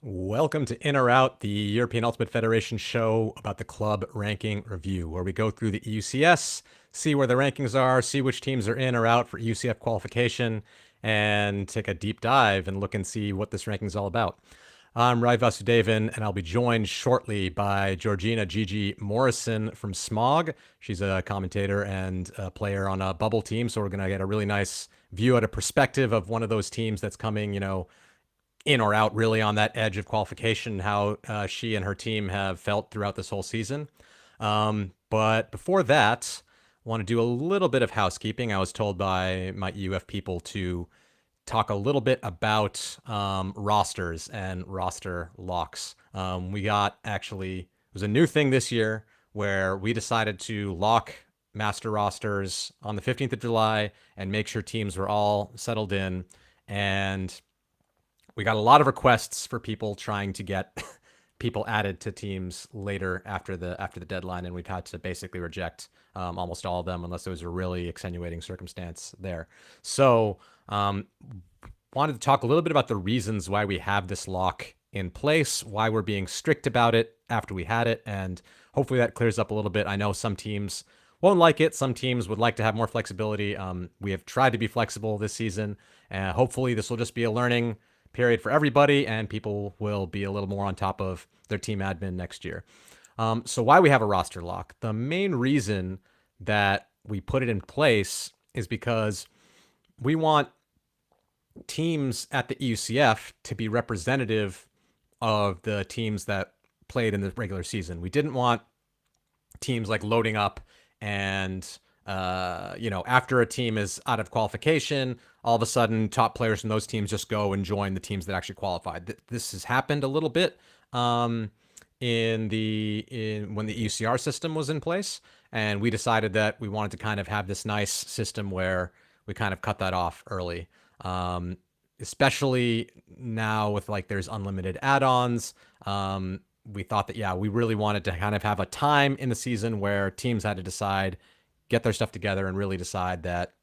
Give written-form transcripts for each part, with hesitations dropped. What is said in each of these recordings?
Welcome to In or Out, the European Ultimate Federation show about the club ranking review, where we go through the EUCS, see where the rankings are, see which teams are in or out for EUCF qualification, and take a deep dive and look and see what this ranking is all about. I'm Rai Vasudevan, and I'll be joined shortly by Georgina Gigi Morrison from Smog. She's a commentator and a player on a bubble team, so we're going to get a really nice view at a perspective of one of those teams that's coming, in or out really on that edge of qualification, how she and her team have felt throughout this whole season. But before that, I want to do a little bit of housekeeping. I was told by my EUF people to talk a little bit about rosters and roster locks. It was a new thing this year where we decided to lock master rosters on the 15th of July and make sure teams were all settled in. And we got a lot of requests for people trying to get people added to teams later after the deadline, and we've had to basically reject almost all of them unless there was a really extenuating circumstance there. So wanted to talk a little bit about the reasons why we have this lock in place, why we're being strict about it after we had it, and hopefully that clears up a little bit. I know some teams won't like it. Some teams would like to have more flexibility. We have tried to be flexible this season, and hopefully this will just be a learning period for everybody, and people will be a little more on top of their team admin next year. So why we have a roster lock? The main reason that we put it in place is because we want teams at the EUCF to be representative of the teams that played in the regular season. We didn't want teams like loading up and after a team is out of qualification, all of a sudden top players from those teams just go and join the teams that actually qualified. This has happened a little bit when the EUCR system was in place, and we decided that we wanted to kind of have this nice system where we kind of cut that off early. Especially now with there's unlimited add-ons. We thought that, we really wanted to kind of have a time in the season where teams had to decide, get their stuff together and really decide that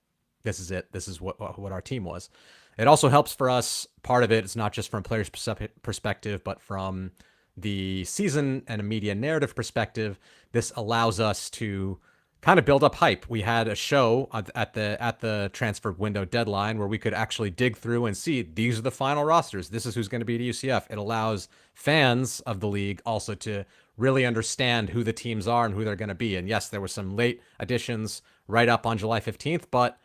this is it. This is what our team was. It also helps for us. Part of it is not just from a player's perspective, but from the season and a media narrative perspective. This allows us to kind of build up hype. We had a show at the transfer window deadline where we could actually dig through and see these are the final rosters. This is who's going to be at UCF. It allows fans of the league also to really understand who the teams are and who they're going to be. And yes, there were some late additions right up on July 15th, but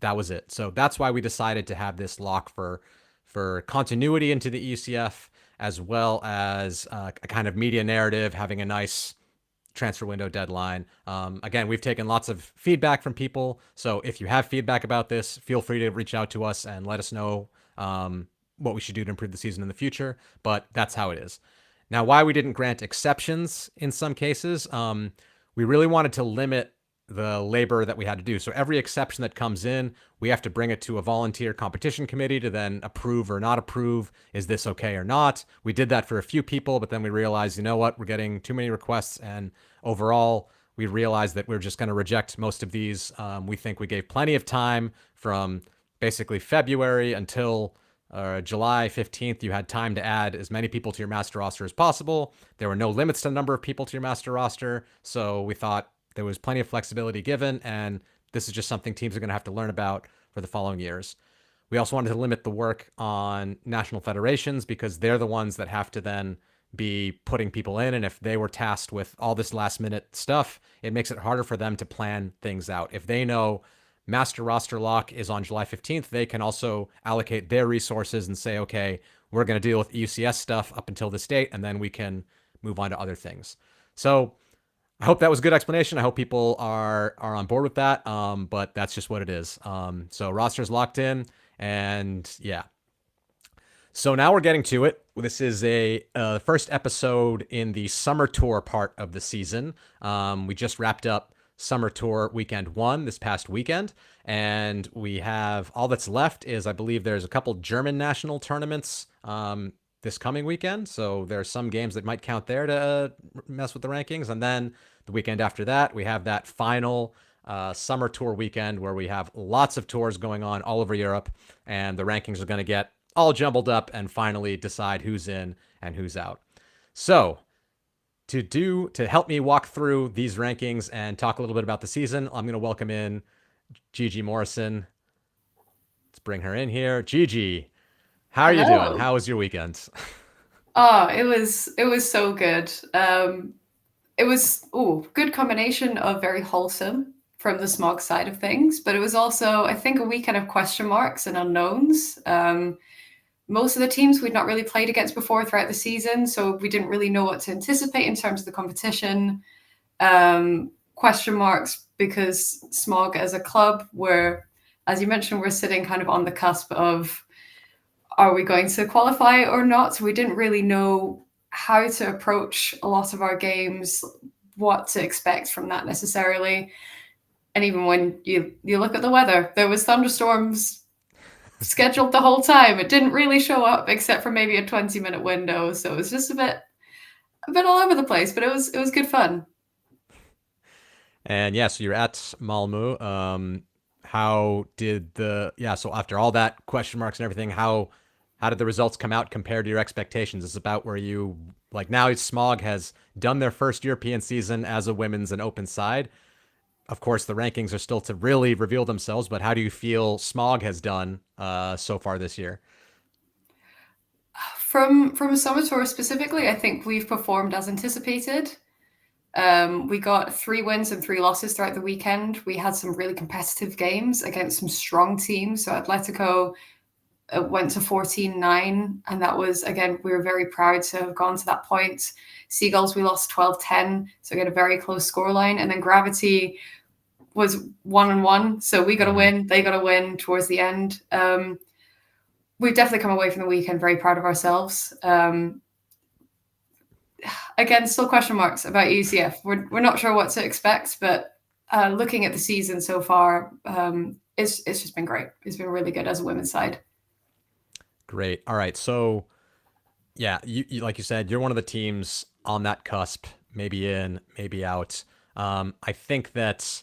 that was it. So that's why we decided to have this lock for continuity into the ECF, as well as a kind of media narrative, having a nice transfer window deadline. Again, we've taken lots of feedback from people. So if you have feedback about this, feel free to reach out to us and let us know what we should do to improve the season in the future. But that's how it is. Now, why we didn't grant exceptions in some cases, we really wanted to limit the labor that we had to do. So every exception that comes in, we have to bring it to a volunteer competition committee to then approve or not approve. Is this okay or not? We did that for a few people, but then we realized, you know what, we're getting too many requests. And overall, we realized that we're just going to reject most of these. We think we gave plenty of time from basically February until July 15th. You had time to add as many people to your master roster as possible. There were no limits to the number of people to your master roster. So we thought there was plenty of flexibility given, and this is just something teams are going to have to learn about for the following years. We also wanted to limit the work on national federations because they're the ones that have to then be putting people in. And if they were tasked with all this last minute stuff, it makes it harder for them to plan things out. If they know master roster lock is on July 15th, they can also allocate their resources and say, okay, we're going to deal with UCS stuff up until this date, and then we can move on to other things. So I hope that was a good explanation. I hope people are on board with that. But that's just what it is. So roster's locked in, and yeah. So now we're getting to it. This is a first episode in the summer tour part of the season. We just wrapped up summer tour weekend 1 this past weekend, and we have all that's left is, I believe there's a couple German national tournaments this coming weekend. So there's some games that might count there to mess with the rankings. And then the weekend after that, we have that final summer tour weekend where we have lots of tours going on all over Europe, and the rankings are going to get all jumbled up and finally decide who's in and who's out. So to help me walk through these rankings and talk a little bit about the season, I'm going to welcome in Gigi Morrison. Let's bring her in here. Gigi, how are you doing? Hello. How was your weekend? Oh, it was so good. It was good combination of very wholesome from the smog side of things, but it was also, I think, a weekend of question marks and unknowns. Most of the teams we'd not really played against before throughout the season, so we didn't really know what to anticipate in terms of the competition. Question marks because smog as a club, where, as you mentioned, we're sitting kind of on the cusp of are we going to qualify or not? So we didn't really know how to approach a lot of our games, what to expect from that necessarily. And even when you look at the weather, there was thunderstorms scheduled the whole time. It didn't really show up except for maybe a 20-minute window. So it was just a bit all over the place, but it was good fun. And yeah, so you're at Malmö. How did so after all that question marks and everything, how did the results come out compared to your expectations? It's about where you like now Smog has done their first European season as a women's and open side. Of course, the rankings are still to really reveal themselves, but how do you feel Smog has done so far this year? From a summer tour specifically, I think we've performed as anticipated. We got 3 wins and 3 losses throughout the weekend. We had some really competitive games against some strong teams. So Atletico went to 14-9, and that was, again, we were very proud to have gone to that point. Seagulls, we lost 12-10, so we got a very close scoreline. And then Gravity was 1-1, so we got a Mm-hmm. win, they got a win towards the end. We've definitely come away from the weekend very proud of ourselves. Again, still question marks about UCF. We're not sure what to expect, but looking at the season so far, it's just been great. It's been really good as a women's side. Great. All right. So yeah, you like you said, you're one of the teams on that cusp, maybe in, maybe out. I think that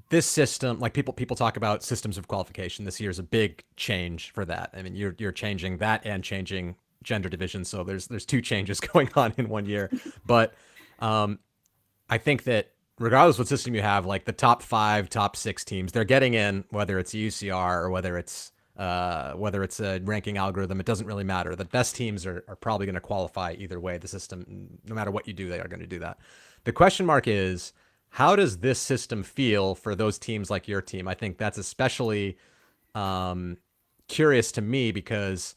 this system, like people talk about systems of qualification. This year is a big change for that. I mean, you're changing that and changing gender division. So there's two changes going on in one year. But um, I think that regardless what system you have, like the top five, top six teams, they're getting in, whether it's UCR or whether it's a ranking algorithm. It doesn't really matter. The best teams are probably going to qualify either way. The system, no matter what you do, they are going to do that. The question mark is, how does this system feel for those teams like your team? I think that's especially um, curious to me because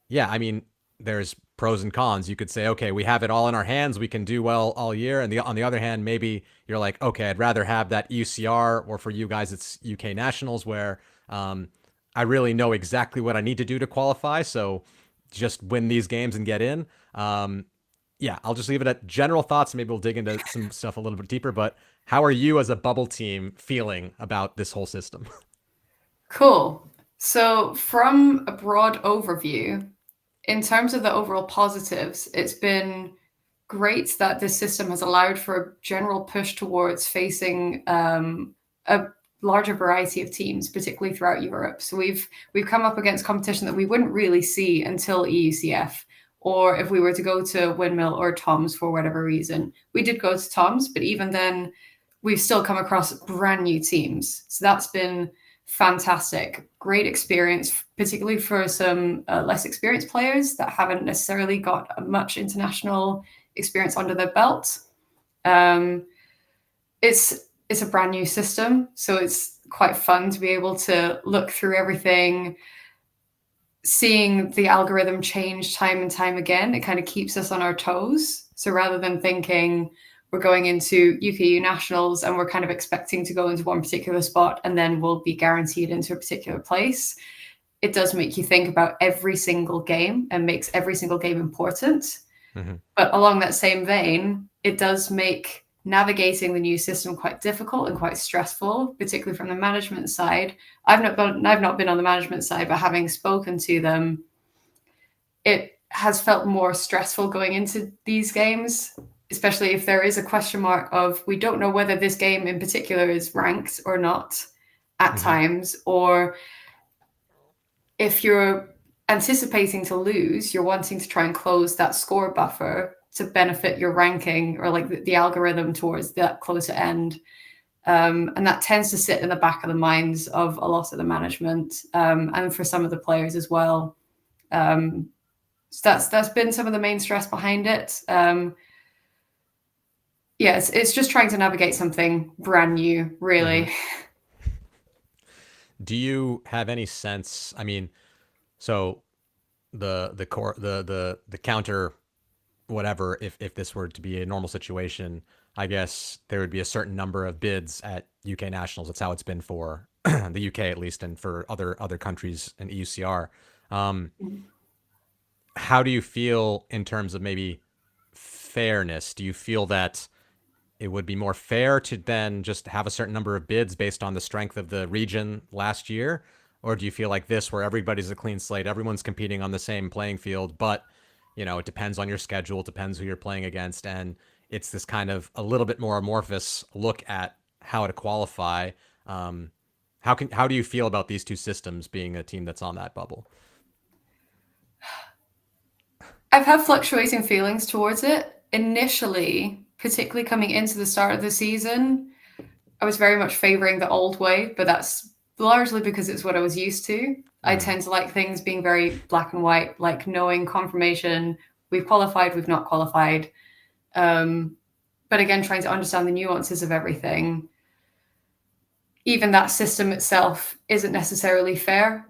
yeah, I mean, there's pros and cons. You could say, okay, we have it all in our hands. We can do well all year. And on the other hand, maybe you're like, okay, I'd rather have that UCR, or for you guys, it's UK Nationals, where I really know exactly what I need to do to qualify. So just win these games and get in. Yeah, I'll just leave it at general thoughts. Maybe we'll dig into some stuff a little bit deeper. But how are you as a bubble team feeling about this whole system? Cool. So, from a broad overview, in terms of the overall positives, it's been great that this system has allowed for a general push towards facing a larger variety of teams, particularly throughout Europe. So we've come up against competition that we wouldn't really see until EUCF, or if we were to go to Windmill or Tom's for whatever reason. We did go to Tom's, but even then, we've still come across brand new teams. So that's been fantastic. Great experience, particularly for some less experienced players that haven't necessarily got much international experience under their belt. Um, it's a brand new system, so it's quite fun to be able to look through everything, seeing the algorithm change time and time again. It kind of keeps us on our toes. So rather than thinking we're going into UKU nationals and we're kind of expecting to go into one particular spot and then we'll be guaranteed into a particular place, it does make you think about every single game and makes every single game important. Mm-hmm. But along that same vein, it does make navigating the new system quite difficult and quite stressful, particularly from the management side. I've not been on the management side, but having spoken to them, it has felt more stressful going into these games, especially if there is a question mark of we don't know whether this game in particular is ranked or not at Mm-hmm. times, or if you're anticipating to lose, you're wanting to try and close that score buffer to benefit your ranking or like the algorithm towards that closer end. And that tends to sit in the back of the minds of a lot of the management, and for some of the players as well. So that's been some of the main stress behind it. Yeah, it's just trying to navigate something brand new, Mm-hmm. really. Do you have any sense? I mean, so the core the counter whatever, if this were to be a normal situation, I guess there would be a certain number of bids at UK nationals. That's how it's been for the UK at least, and for other countries in EUCR. Um, how do you feel in terms of maybe fairness? Do you feel that it would be more fair to then just have a certain number of bids based on the strength of the region last year? Or do you feel like this, where everybody's a clean slate, everyone's competing on the same playing field, but it depends on your schedule, it depends who you're playing against, and it's this kind of a little bit more amorphous look at how to qualify. How do you feel about these two systems being a team that's on that bubble? I've had fluctuating feelings towards it. Initially, particularly coming into the start of the season, I was very much favoring the old way, but that's largely because it's what I was used to. I Mm-hmm. tend to like things being very black and white, like knowing confirmation, we've qualified, we've not qualified. But again, trying to understand the nuances of everything. Even that system itself isn't necessarily fair,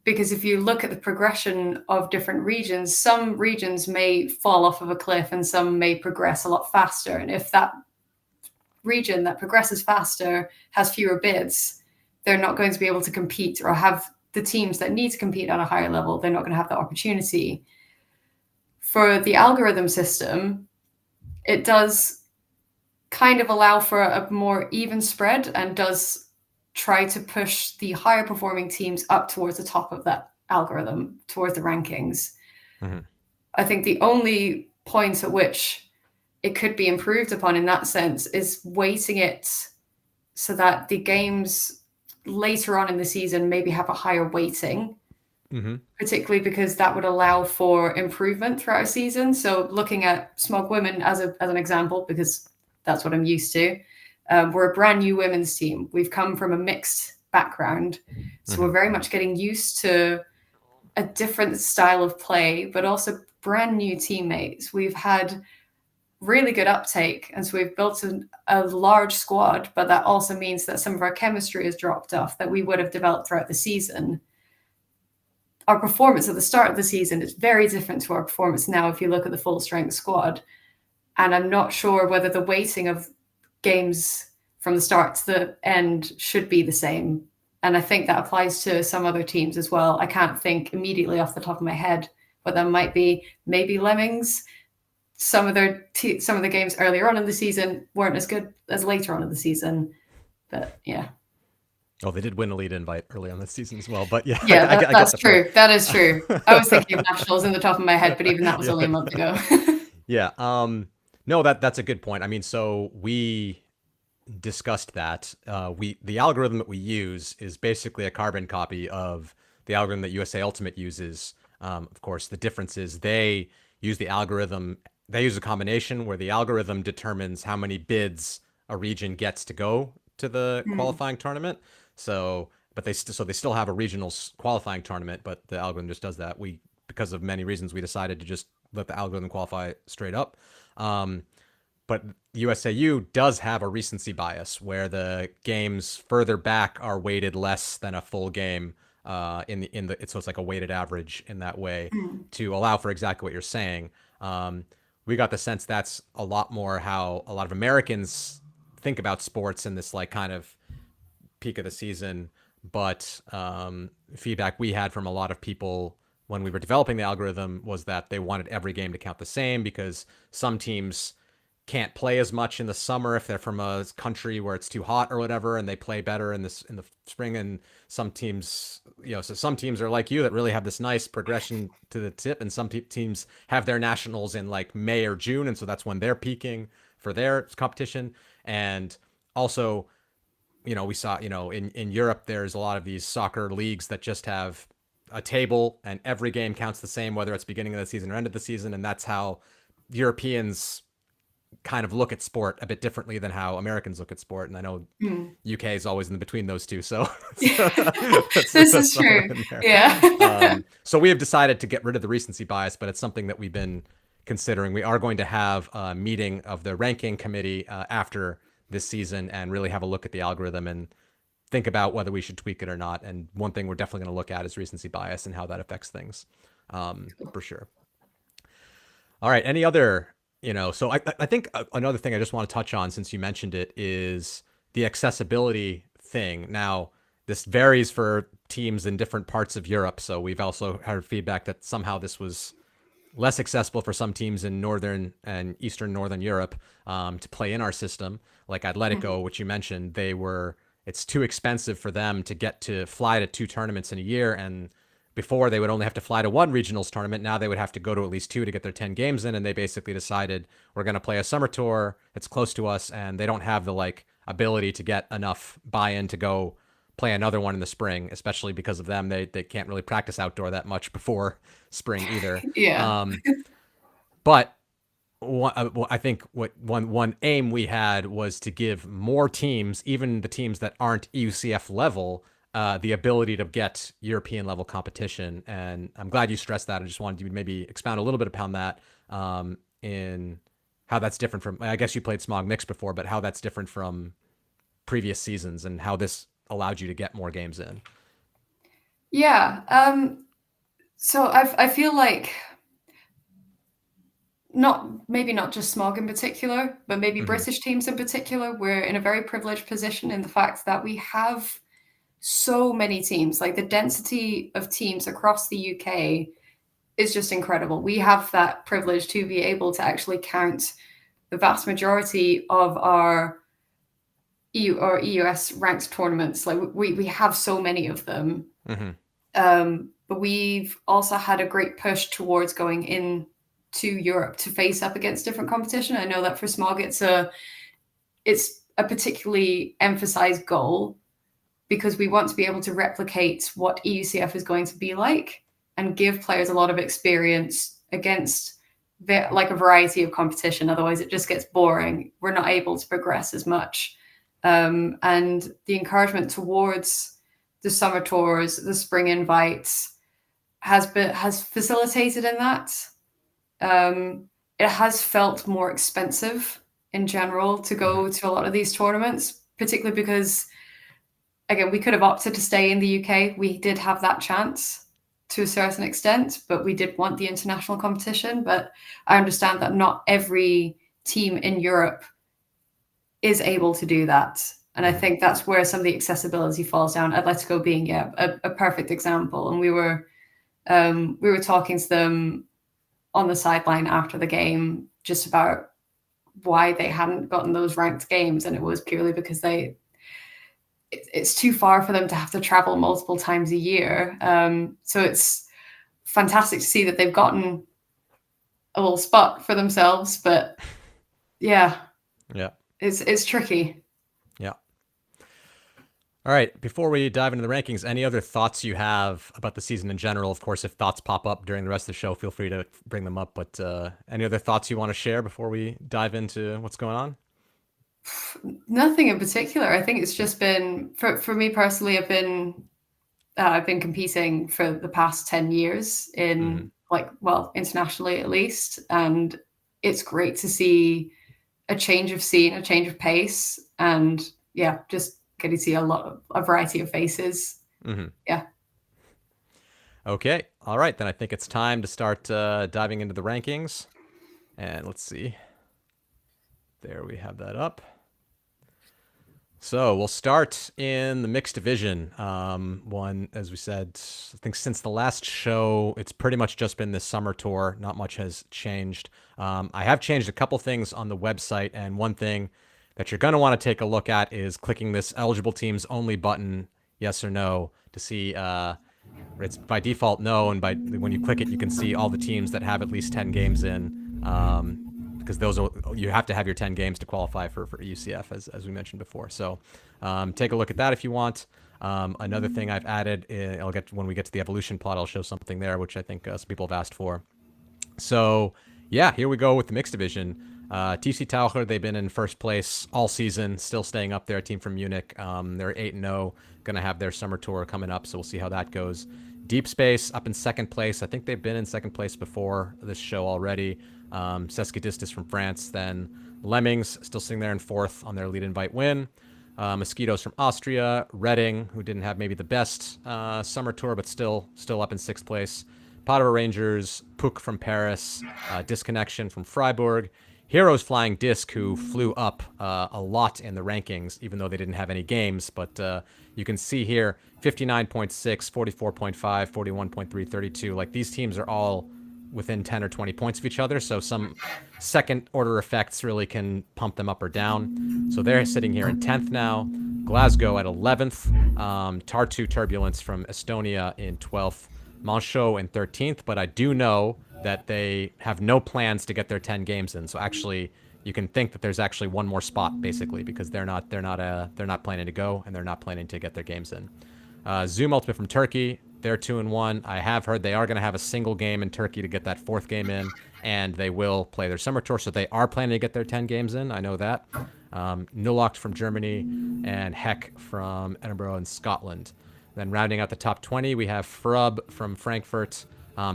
because if you look at the progression of different regions, some regions may fall off of a cliff and some may progress a lot faster. And if that region that progresses faster has fewer bids, they're not going to be able to compete, or have the teams that need to compete at a higher level, they're not going to have that opportunity. For the algorithm system, it does kind of allow for a more even spread and does try to push the higher performing teams up towards the top of that algorithm, towards the rankings. Mm-hmm. I think the only point at which it could be improved upon in that sense is weighting it so that the games later on in the season maybe have a higher weighting, Mm-hmm. particularly because that would allow for improvement throughout a season. So looking at Smog Women as an example, because that's what I'm used to. We're a brand new women's team. We've come from a mixed background. So Mm-hmm. we're very much getting used to a different style of play, but also brand new teammates. We've had really good uptake, and so we've built a large squad, but that also means that some of our chemistry has dropped off that we would have developed throughout the season. Our performance at the start of the season is very different to our performance now if you look at the full strength squad. And I'm not sure whether the weighting of games from the start to the end should be the same. And I think that applies to some other teams as well. I can't think immediately off the top of my head, but that might be maybe Lemmings. Some of the games earlier on in the season weren't as good as later on in the season. But yeah. Oh, they did win a lead invite early on this season as well, but yeah, Yeah, I get that's the point. true. That is true. I was thinking of nationals in the top of my head, but even that was only a Yeah. month ago. Yeah. No, that's a good point. I mean, so we discussed that. The algorithm that we use is basically a carbon copy of the algorithm that USA Ultimate uses. Of course, the difference is they use the algorithm. They use a combination where the algorithm determines how many bids a region gets to go to the Mm. qualifying tournament. So, but they still have a regional qualifying tournament, but the algorithm just does that. Because of many reasons, we decided to just let the algorithm qualify straight up. But USAU does have a recency bias where the games further back are weighted less than a full game, so it's like a weighted average in that way Mm. to allow for exactly what you're saying. We got the sense that's a lot more how a lot of Americans think about sports in this like kind of peak of the season. But feedback we had from a lot of people when we were developing the algorithm was that they wanted every game to count the same, because some teams can't play as much in the summer if they're from a country where it's too hot or whatever, and they play better in the spring. And some teams, so some teams are like you that really have this nice progression to the tip, and some teams have their nationals in like May or June, and so that's when they're peaking for their competition. And also, we saw, in Europe, there's a lot of these soccer leagues that just have a table, and every game counts the same, whether it's beginning of the season or end of the season, and that's how Europeans kind of look at sport a bit differently than how Americans look at sport. And I know Mm. UK is always in between those two, so This that's is somewhere true. in there. Yeah. So we have decided to get rid of the recency bias, but it's something that we've been considering. We are going to have a meeting of the ranking committee after this season and really have a look at the algorithm and think about whether we should tweak it or not. And one thing we're definitely going to look at is recency bias and how that affects things, for sure. All right. Any other, so I think another thing I just want to touch on, since you mentioned it, is the accessibility thing. Now, this varies for teams in different parts of Europe. So we've also heard feedback that somehow this was less accessible for some teams in Northern and Eastern Northern Europe to play in our system. Like Atletico, which you mentioned, it's too expensive for them to get to fly to 2 tournaments in a year. And before, they would only have to fly to 1 regionals tournament. Now they would have to go to at least 2 to get their 10 games in. And they basically decided, we're going to play a summer tour. It's close to us. And they don't have the ability to get enough buy-in to go play another one in the spring, especially because of them. They can't really practice outdoor that much before spring either. Yeah. But I think one aim we had was to give more teams, even the teams that aren't EUCF level, the ability to get European level competition. And I'm glad you stressed that. I just wanted you to maybe expound a little bit upon that, in how that's different from, I guess you played Smog Mix before, but how that's different from previous seasons and how this allowed you to get more games in. Yeah. So I feel like maybe not just Smog in particular, but maybe British teams in particular, we're in a very privileged position in the fact that we have so many teams. Like, the density of teams across the UK is just incredible. We have that privilege to be able to actually count the vast majority of our EU or EUS ranked tournaments. Like, we have so many of them. But we've also had a great push towards going in to Europe to face up against different competition. I know that for Smog, it's a particularly emphasized goal, because we want to be able to replicate what EUCF is going to be like and give players a lot of experience against a variety of competition. Otherwise, it just gets boring. We're not able to progress as much. And the encouragement towards the summer tours, the spring invites, has facilitated in that. It has felt more expensive in general to go to a lot of these tournaments, particularly because, again, we could have opted to stay in the UK. We did have that chance to a certain extent, but we did want the international competition. But I understand that not every team in Europe is able to do that. And I think that's where some of the accessibility falls down. Atletico being a perfect example. And we were talking to them on the sideline after the game just about why they hadn't gotten those ranked games, and it was purely because it's too far for them to have to travel multiple times a year. So it's fantastic to see that they've gotten a little spot for themselves, but yeah, it's tricky. Yeah. All right. Before we dive into the rankings, any other thoughts you have about the season in general? Of course, if thoughts pop up during the rest of the show, feel free to bring them up. But any other thoughts you want to share before we dive into what's going on? Nothing in particular. I think it's just been, for me personally, I've been competing for the past 10 years in internationally at least. And it's great to see a change of scene, a change of pace, and just getting to see a variety of faces. Yeah. Okay. All right. Then I think it's time to start diving into the rankings. And let's see. There we have that up. So we'll start in the mixed division. One, as we said, I think since the last show, it's pretty much just been this summer tour. Not much has changed. I have changed a couple things on the website, and one thing that you're going to want to take a look at is clicking this eligible teams only button, yes or no, to see, it's by default no, and when you click it, you can see all the teams that have at least 10 games in. because those are, you have to have your 10 games to qualify for UCF, as we mentioned before. So take a look at that if you want. Another thing I've added, I'll get when we get to the evolution plot, I'll show something there, which I think some people have asked for. So yeah, here we go with the mixed division. TC Taucher, they've been in first place all season, still staying up there. A team from Munich. They're 8-0, going to have their summer tour coming up, so we'll see how that goes. Deep Space up in second place. I think they've been in second place before this show already. Seskidistis from France. Then Lemmings still sitting there in fourth on their lead invite win. Mosquitoes from Austria. Reading, who didn't have maybe the best summer tour, but still up in sixth place. Padua Rangers, Puck from Paris, Disconnection from Freiburg, Heroes Flying Disc, who flew up a lot in the rankings, even though they didn't have any games. But you can see here, 59.6, 44.5, 41.3, 32. Like, these teams are all within 10 or 20 points of each other, so some second order effects really can pump them up or down. So they're sitting here in 10th now. Glasgow at 11th. Tartu Turbulence from Estonia in 12th. Manchot in 13th, but I do know that they have no plans to get their 10 games in. So actually, you can think that there's actually one more spot, basically, because they're not planning to go, and they're not planning to get their games in. Zoom Ultimate from Turkey, they're 2-1. I have heard they are going to have a single game in Turkey to get that fourth game in, and they will play their summer tour, so they are planning to get their 10 games in. I know that. Nullagt from Germany, and Heck from Edinburgh in Scotland. Then rounding out the top 20, we have Frub from Frankfurt,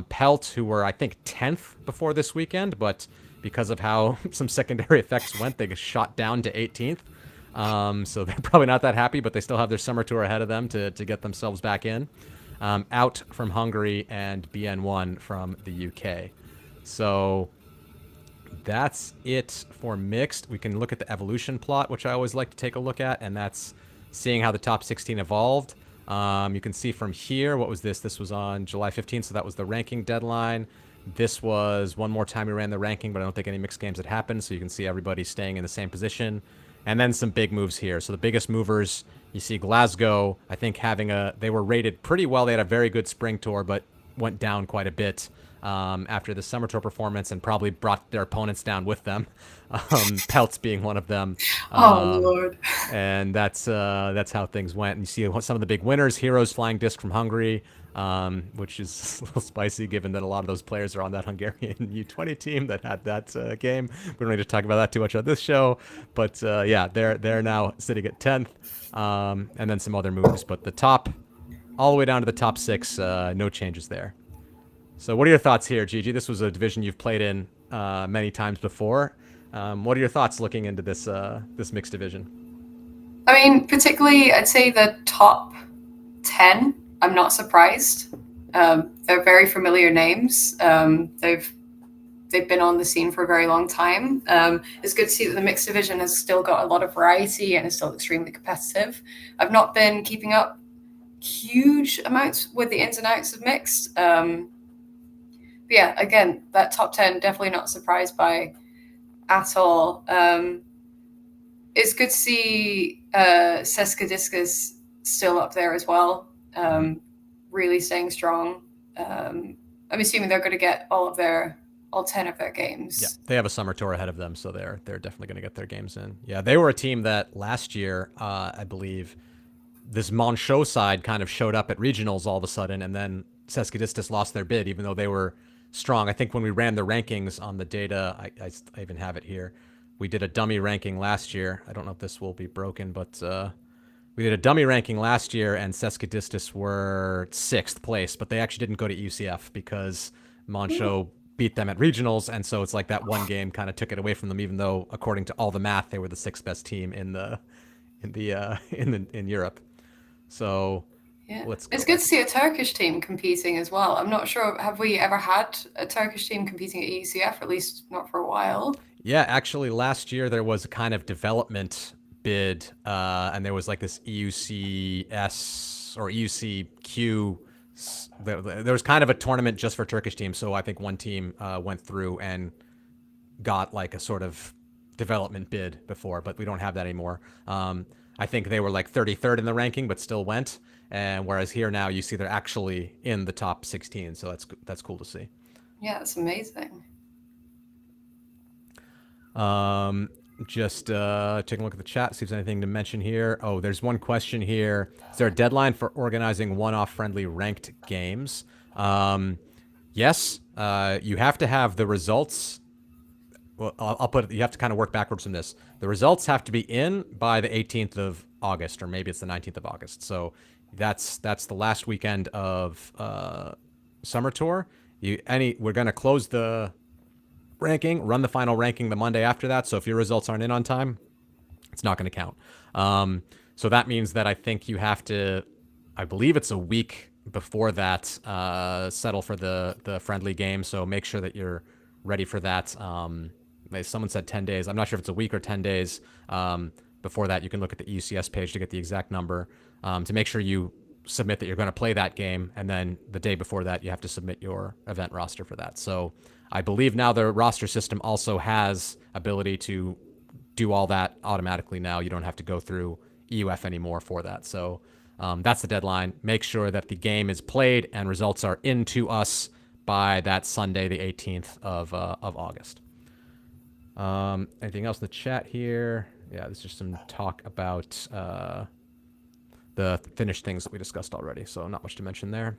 Pelt, who were, I think, 10th before this weekend, but because of how some secondary effects went, they shot down to 18th. So they're probably not that happy, but they still have their summer tour ahead of them to get themselves back in. Out from Hungary, and BN1 from the UK. So that's it for mixed. We can look at the evolution plot, which I always like to take a look at, and that's seeing how the top 16 evolved. You can see from here, what was this? This was on July 15th, so that was the ranking deadline. This was one more time we ran the ranking, but I don't think any mixed games had happened, so you can see everybody staying in the same position. And then some big moves here. So the biggest movers, you see Glasgow, I think they were rated pretty well. They had a very good spring tour, but went down quite a bit after the summer tour performance, and probably brought their opponents down with them. Pelts being one of them. Oh, Lord. And that's how things went. And you see some of the big winners: Heroes Flying Disc from Hungary, which is a little spicy given that a lot of those players are on that Hungarian U20 team that had that game. We don't need to talk about that too much on this show, but yeah, they're now sitting at 10th, and then some other moves. But the top, all the way down to the top 6, no changes there. So what are your thoughts here, Gigi? This was a division you've played in many times before. What are your thoughts looking into this mixed division? I mean, particularly, I'd say the top 10, I'm not surprised. They're very familiar names. They've been on the scene for a very long time. It's good to see that the mixed division has still got a lot of variety and is still extremely competitive. I've not been keeping up huge amounts with the ins and outs of mixed. But yeah, again, that top 10, definitely not surprised by at all. It's good to see Seskidiscus still up there as well, really staying strong. I'm assuming they're going to get all 10 of their games. Yeah, they have a summer tour ahead of them, so they're definitely going to get their games in. Yeah, they were a team that last year, I believe, this Manchot side kind of showed up at regionals all of a sudden, and then Seskidiscus lost their bid, even though they were strong. I think when we ran the rankings on the data, I even have it here. We did a dummy ranking last year. I don't know if this will be broken, but we did a dummy ranking last year, and Seskidiscus were 6th place, but they actually didn't go to UCF because Manchot beat them at regionals, and so it's like that one game kind of took it away from them, even though according to all the math, they were the 6th best team in Europe. So yeah, it's good to see a Turkish team competing as well. I'm not sure, have we ever had a Turkish team competing at EUCF, at least not for a while? Yeah, actually last year there was a kind of development bid, and there was like this EUCS or EUCQ. There was kind of a tournament just for Turkish teams, so I think one team went through and got like a sort of development bid before, but we don't have that anymore. I think they were like 33rd in the ranking, but still went. And whereas here now you see they're actually in the top 16, so that's cool to see. Yeah, that's amazing. Um, just taking a look at the chat, see if there's anything to mention here. Oh, there's one question here. Is there a deadline for organizing one-off friendly ranked games? Yes. You have to have the results. Well, I'll put it, you have to kind of work backwards from this. The results have to be in by the 18th of August, or maybe it's the 19th of August. So that's the last weekend of summer tour. We're going to close the ranking, run the final ranking the Monday after that. So if your results aren't in on time, it's not going to count. So that means that I think you have to, I believe it's a week before that, settle for the friendly game. So make sure that you're ready for that. Someone said 10 days. I'm not sure if it's a week or 10 days. Before that, you can look at the EUCS page to get the exact number, to make sure you submit that you're going to play that game. And then the day before that, you have to submit your event roster for that. So I believe now the roster system also has ability to do all that automatically now. You don't have to go through EUF anymore for that. So that's the deadline. Make sure that the game is played and results are into us by that Sunday, the 18th of August. Anything else in the chat here? Yeah, there's just some talk about the finished things that we discussed already, so not much to mention there.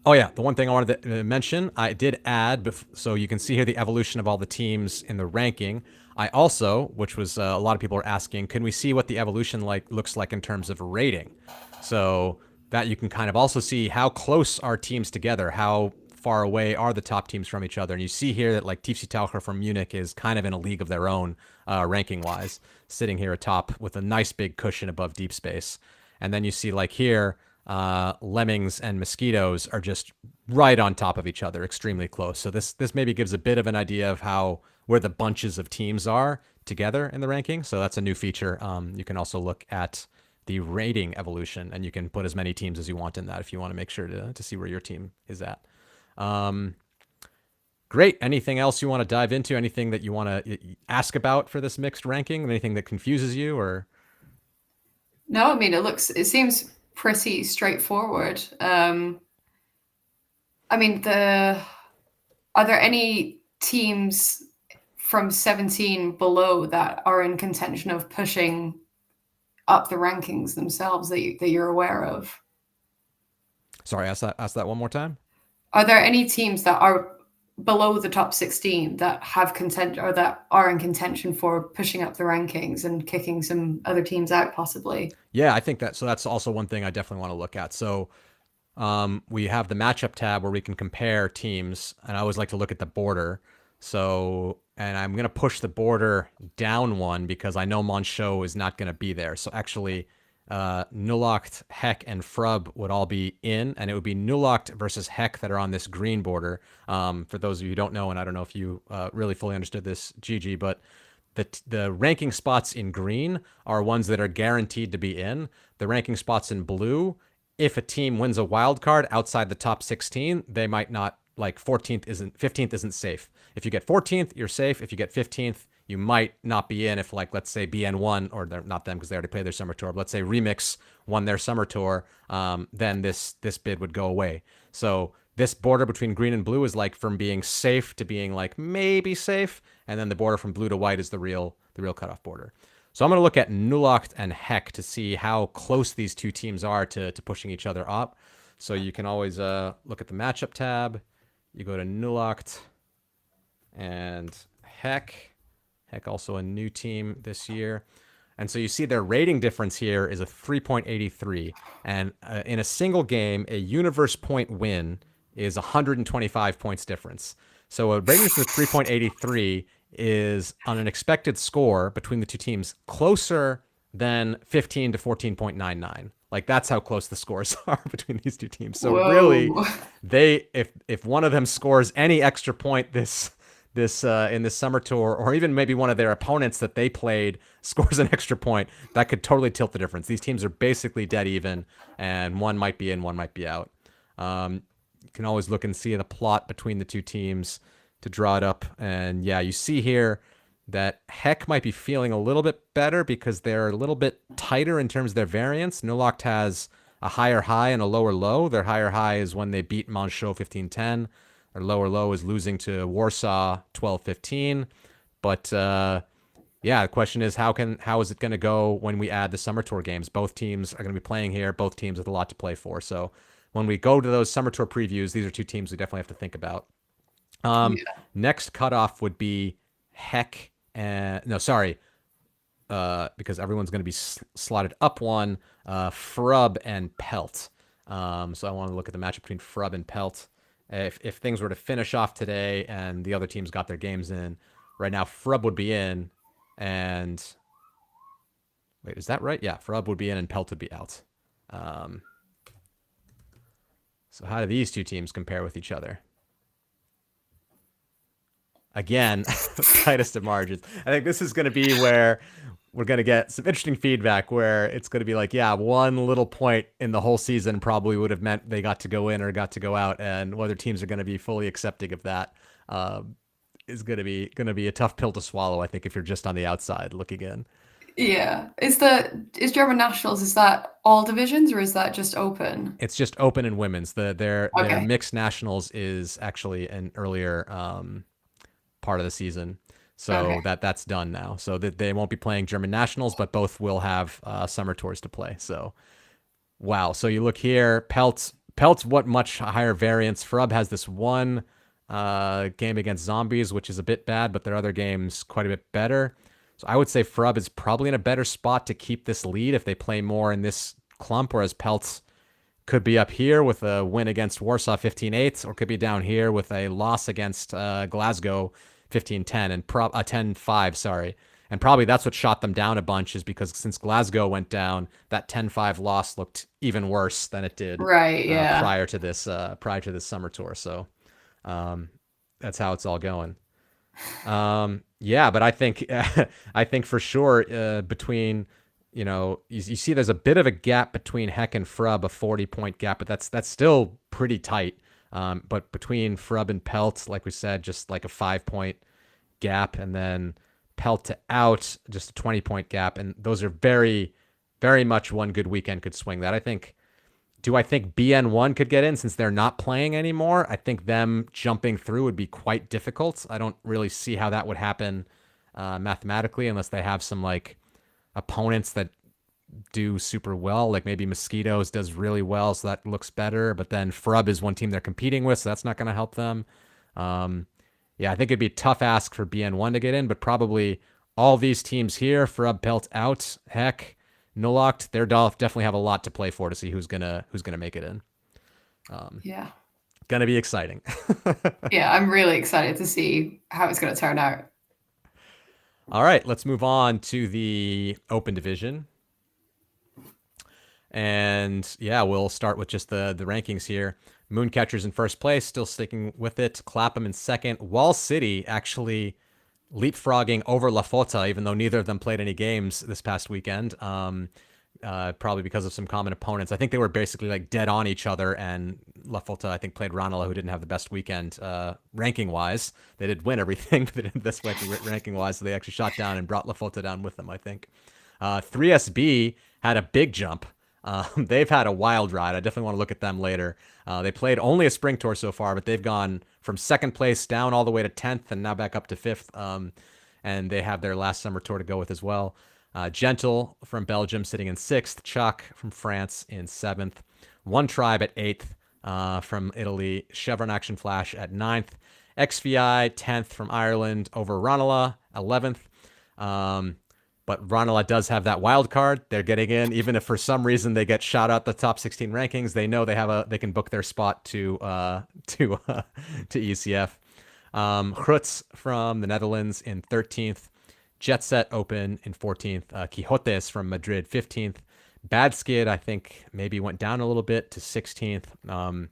Oh yeah, the one thing I wanted to mention, I did add, so you can see here the evolution of all the teams in the ranking. I also, which was a lot of people are asking, can we see what the evolution looks like in terms of rating? So that you can kind of also see how close are teams together, how far away are the top teams from each other. And you see here that like TFC Taucher from Munich is kind of in a league of their own, ranking-wise, sitting here atop with a nice big cushion above Deep Space. And then you see like here, Lemmings and Mosquitoes are just right on top of each other, extremely close. So this maybe gives a bit of an idea of where the bunches of teams are together in the ranking. So that's a new feature. You can also look at the rating evolution, and you can put as many teams as you want in that if you want to make sure to see where your team is at. Great. Anything else you want to dive into? Anything that you want to ask about for this mixed ranking? Anything that confuses you or? No, I mean, it seems pretty straightforward. I mean, are there any teams from 17 below that are in contention of pushing up the rankings themselves that you're aware of? Sorry, ask that one more time. Are there any teams that are below the top 16 that have content or that are in contention for pushing up the rankings and kicking some other teams out possibly? Yeah, I think that's also one thing I definitely want to look at. So we have the matchup tab where we can compare teams, and I always like to look at the border. So, and I'm going to push the border down one because I know Monchot is not going to be there. So actually, Nullacht, Heck, and Frub would all be in, and it would be Nullacht versus Heck that are on this green border. For those of you who don't know, and I don't know if you really fully understood this, Gigi, but the ranking spots in green are ones that are guaranteed to be in. The ranking spots in blue, if a team wins a wild card outside the top 16, they might not, like 15th isn't safe. If you get 14th, you're safe. If you get 15th, you might not be in. If, like, let's say BN1, or they're not them because they already played their summer tour, but let's say Remix won their summer tour, then this bid would go away. So this border between green and blue is like from being safe to being like maybe safe, and then the border from blue to white is the real cutoff border. So I'm going to look at Nullacht and Heck to see how close these two teams are to pushing each other up. So you can always look at the matchup tab. You go to Nullacht and Heck. Heck, also a new team this year. And so you see their rating difference here is a 3.83. And in a single game, a universe point win is 125 points difference. So a rating difference of 3.83 is on an expected score between the two teams closer than 15 to 14.99. Like, that's how close the scores are between these two teams. So Whoa. really, if one of them scores any extra point in this summer tour, or even maybe one of their opponents that they played scores an extra point, that could totally tilt the difference. These teams are basically dead even, and one might be in, one might be out. You can always look and see the plot between the two teams to draw it up. And yeah, you see here that Heck might be feeling a little bit better because they're a little bit tighter in terms of their variance. Nullacht has a higher high and a lower low. Their higher high is when they beat Monchot 15-10. Our lower low is losing to Warsaw 12-15. But yeah, the question is how is it going to go when we add the summer tour games? Both teams are going to be playing here. Both teams with a lot to play for. So when we go to those summer tour previews, these are two teams we definitely have to think about. Yeah. Next cutoff would be Heck and no, sorry, because everyone's going to be slotted up one. Frub and Pelt. So I want to look at the matchup between Frub and Pelt. If things were to finish off today and the other teams got their games in, right now Frub would be in, and wait, is that right? Yeah, Frub would be in and Pelt would be out. So how do these two teams compare with each other? Again, tightest of margins. I think this is going to be where we're going to get some interesting feedback where it's going to be like, yeah, one little point in the whole season probably would have meant they got to go in or got to go out, and whether teams are going to be fully accepting of that is going to be a tough pill to swallow, I think, if you're just on the outside looking in. Yeah. Is German nationals, is that all divisions or is that just open? It's just open and women's. Their Okay. mixed nationals is actually an earlier part of the season. So Okay. that's done now. So that they won't be playing German nationals, but both will have summer tours to play. So wow. So you look here, Pelt's what much higher variance. Frub has this one game against Zombies, which is a bit bad, but their other games quite a bit better. So I would say Frub is probably in a better spot to keep this lead if they play more in this clump, whereas Pelt's could be up here with a win against Warsaw 15-8, or could be down here with a loss against Glasgow 15-10 and 10-5, sorry. And probably that's what shot them down a bunch, is because since Glasgow went down, that 10-5 loss looked even worse than it did Right. Yeah. prior to this summer tour. So that's how it's all going. Yeah, but I think I think for sure between you see there's a bit of a gap between Heck and Frub, a 40-point gap, but that's still pretty tight. But between Frub and Pelt, like we said, just like a 5-point gap, and then Pelt to out, just a 20-point gap, and those are very, very much one good weekend could swing that. I think. Do I think BN1 could get in since they're not playing anymore? I think them jumping through would be quite difficult. I don't really see how that would happen mathematically unless they have some like opponents that do super well. Like maybe Mosquitoes does really well, so that looks better. But then Frub is one team they're competing with, so that's not going to help them. Yeah, I think it'd be a tough ask for BN1 to get in, but probably all these teams here, Frub, Pelt out, Heck, Nullockt, they're definitely have a lot to play for to see who's gonna make it in. Yeah. Gonna be exciting. Yeah. I'm really excited to see how it's going to turn out. All right, let's move on to the Open Division. And yeah, we'll start with just the rankings here. Mooncatchers in first place, still sticking with it. Clapham in second. Wall City actually leapfrogging over La Fota, even though neither of them played any games this past weekend. Probably because of some common opponents. I think they were basically like dead on each other, and La Fota, I think, played Ranelagh, who didn't have the best weekend ranking wise. They did win everything, but they didn't have the best ranking wise, so they actually shot down and brought La Fota down with them, I think. 3SB had a big jump. They've had a wild ride. I definitely want to look at them later. They played only a spring tour so far, but they've gone from second place down all the way to 10th and now back up to 5th. And they have their last summer tour to go with as well. Gentle from Belgium sitting in 6th. Chuck from France in 7th. One Tribe at 8th from Italy. Chevron Action Flash at 9th. XVI 10th from Ireland over Ranelagh 11th. But Ranelagh does have that wild card. They're getting in, even if for some reason they get shot out the top 16 rankings. They know they can book their spot to ECF. Grutz from the Netherlands in 13th. Jet Set Open in 14th. Quixotes from Madrid 15th. Bad Skid, I think, maybe went down a little bit to 16th.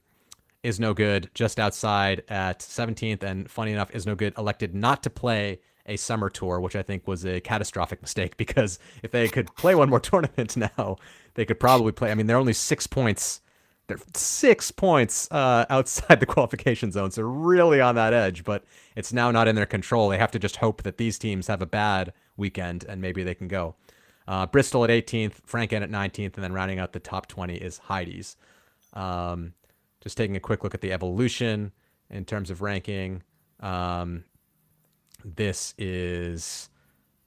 Is No Good just outside at 17th. And funny enough, Is No Good elected not to play a summer tour, which I think was a catastrophic mistake, because if they could play one more tournament now, they could probably play. I mean, they're only 6 points. They're 6 points outside the qualification zone, so really on that edge, but it's now not in their control. They have to just hope that these teams have a bad weekend and maybe they can go. Bristol at 18th, Franken at 19th, and then rounding out the top 20 is Heidi's. Just taking a quick look at the evolution. in terms of ranking. Um, this is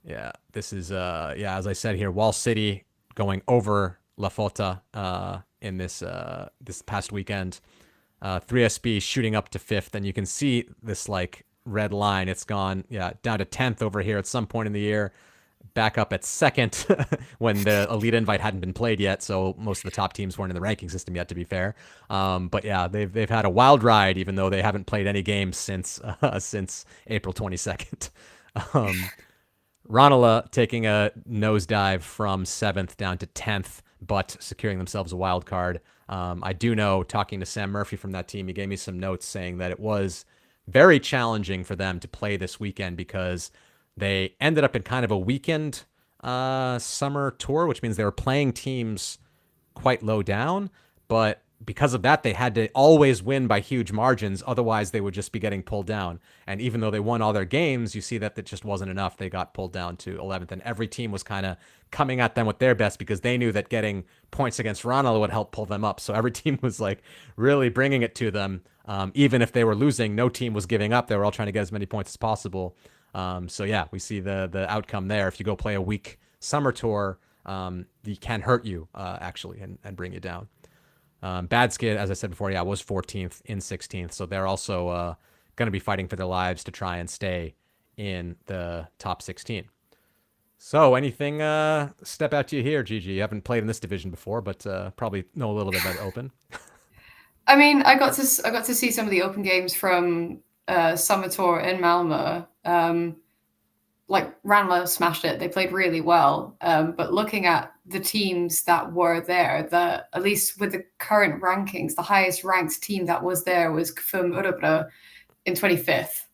as I said here, Wall City going over La Fota in this past weekend. 3SB shooting up to 5th, and you can see this like red line. It's gone down to 10th over here at some point in the year, back up at 2nd when the Elite Invite hadn't been played yet, so most of the top teams weren't in the ranking system yet, to be fair. But yeah, they've had a wild ride, even though they haven't played any games since April 22nd. Ranelagh taking a nosedive from 7th down to 10th, but securing themselves a wild card. I do know, talking to Sam Murphy from that team, he gave me some notes saying that it was very challenging for them to play this weekend because they ended up in kind of a weekend summer tour, which means they were playing teams quite low down, but because of that, they had to always win by huge margins. Otherwise, they would just be getting pulled down. And even though they won all their games, you see that it just wasn't enough. They got pulled down to 11th. And every team was kind of coming at them with their best because they knew that getting points against Ranelagh would help pull them up. So every team was like really bringing it to them. Even if they were losing, no team was giving up. They were all trying to get as many points as possible. So yeah, we see the outcome there. If you go play a weak summer tour, it can hurt you actually and bring you down. Bad Skid, as I said before, was 14th in 16th. So they're also going to be fighting for their lives to try and stay in the top 16. So anything step out to you here, Gigi? You haven't played in this division before, but probably know a little bit about Open. I mean, I got to see some of the Open games from Summer Tour in Malmö. Like Ranelagh smashed it. They played really well. But looking at the teams that were there, at least with the current rankings, the highest ranked team that was there was KFUM Örebro in 25th,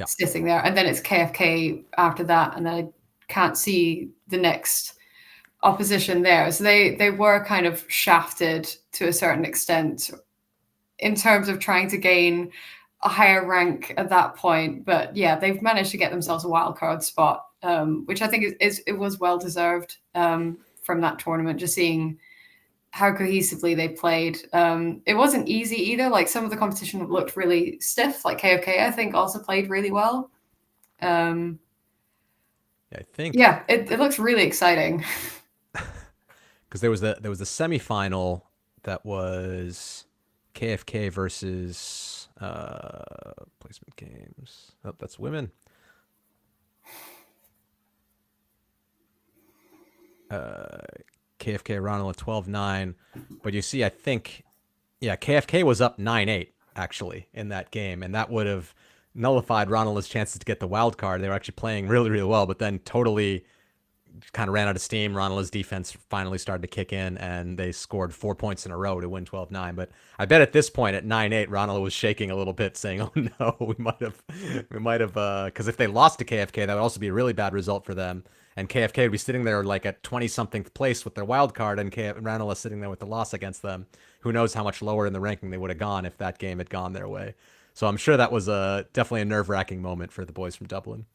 sitting there. And then it's KFK after that. And then I can't see the next opposition there. So they were kind of shafted to a certain extent in terms of trying to gain a higher rank at that point. But yeah, they've managed to get themselves a wildcard spot, which I think it was well deserved from that tournament, just seeing how cohesively they played. It wasn't easy either. Like some of the competition looked really stiff, like KFK, I think, also played really well. I think. Yeah, it looks really exciting. Because there was the semifinal that was KFK versus placement games. Oh, that's women. KFK Ranelagh 12-9. But you see, I think, KFK was up 9-8 actually in that game, and that would have nullified Ranelagh's chances to get the wild card. They were actually playing really, really well, but then totally kind of ran out of steam. Ranelagh's defense finally started to kick in, and they scored 4 points in a row to win 12-9. But I bet at this point at 9-8, Ranelagh was shaking a little bit, saying, "Oh no, we might have, because if they lost to KFK, that would also be a really bad result for them." And KFK would be sitting there like at 20-something place with their wild card, and Ranelagh sitting there with the loss against them. Who knows how much lower in the ranking they would have gone if that game had gone their way. So I'm sure that was definitely a nerve-wracking moment for the boys from Dublin.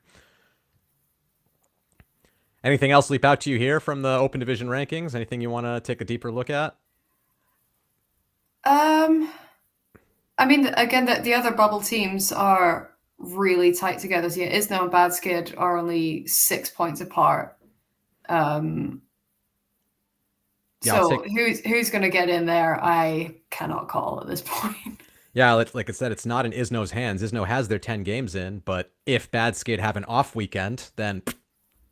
Anything else leap out to you here from the Open Division rankings? Anything you want to take a deeper look at? I mean, again, the other bubble teams are really tight together. So yeah, Isno and Bad Skid are only 6 points apart. So who's going to get in there? I cannot call at this point. Yeah, like I said, it's not in Isno's hands. Isno has their 10 games in, but if Bad Skid have an off weekend, then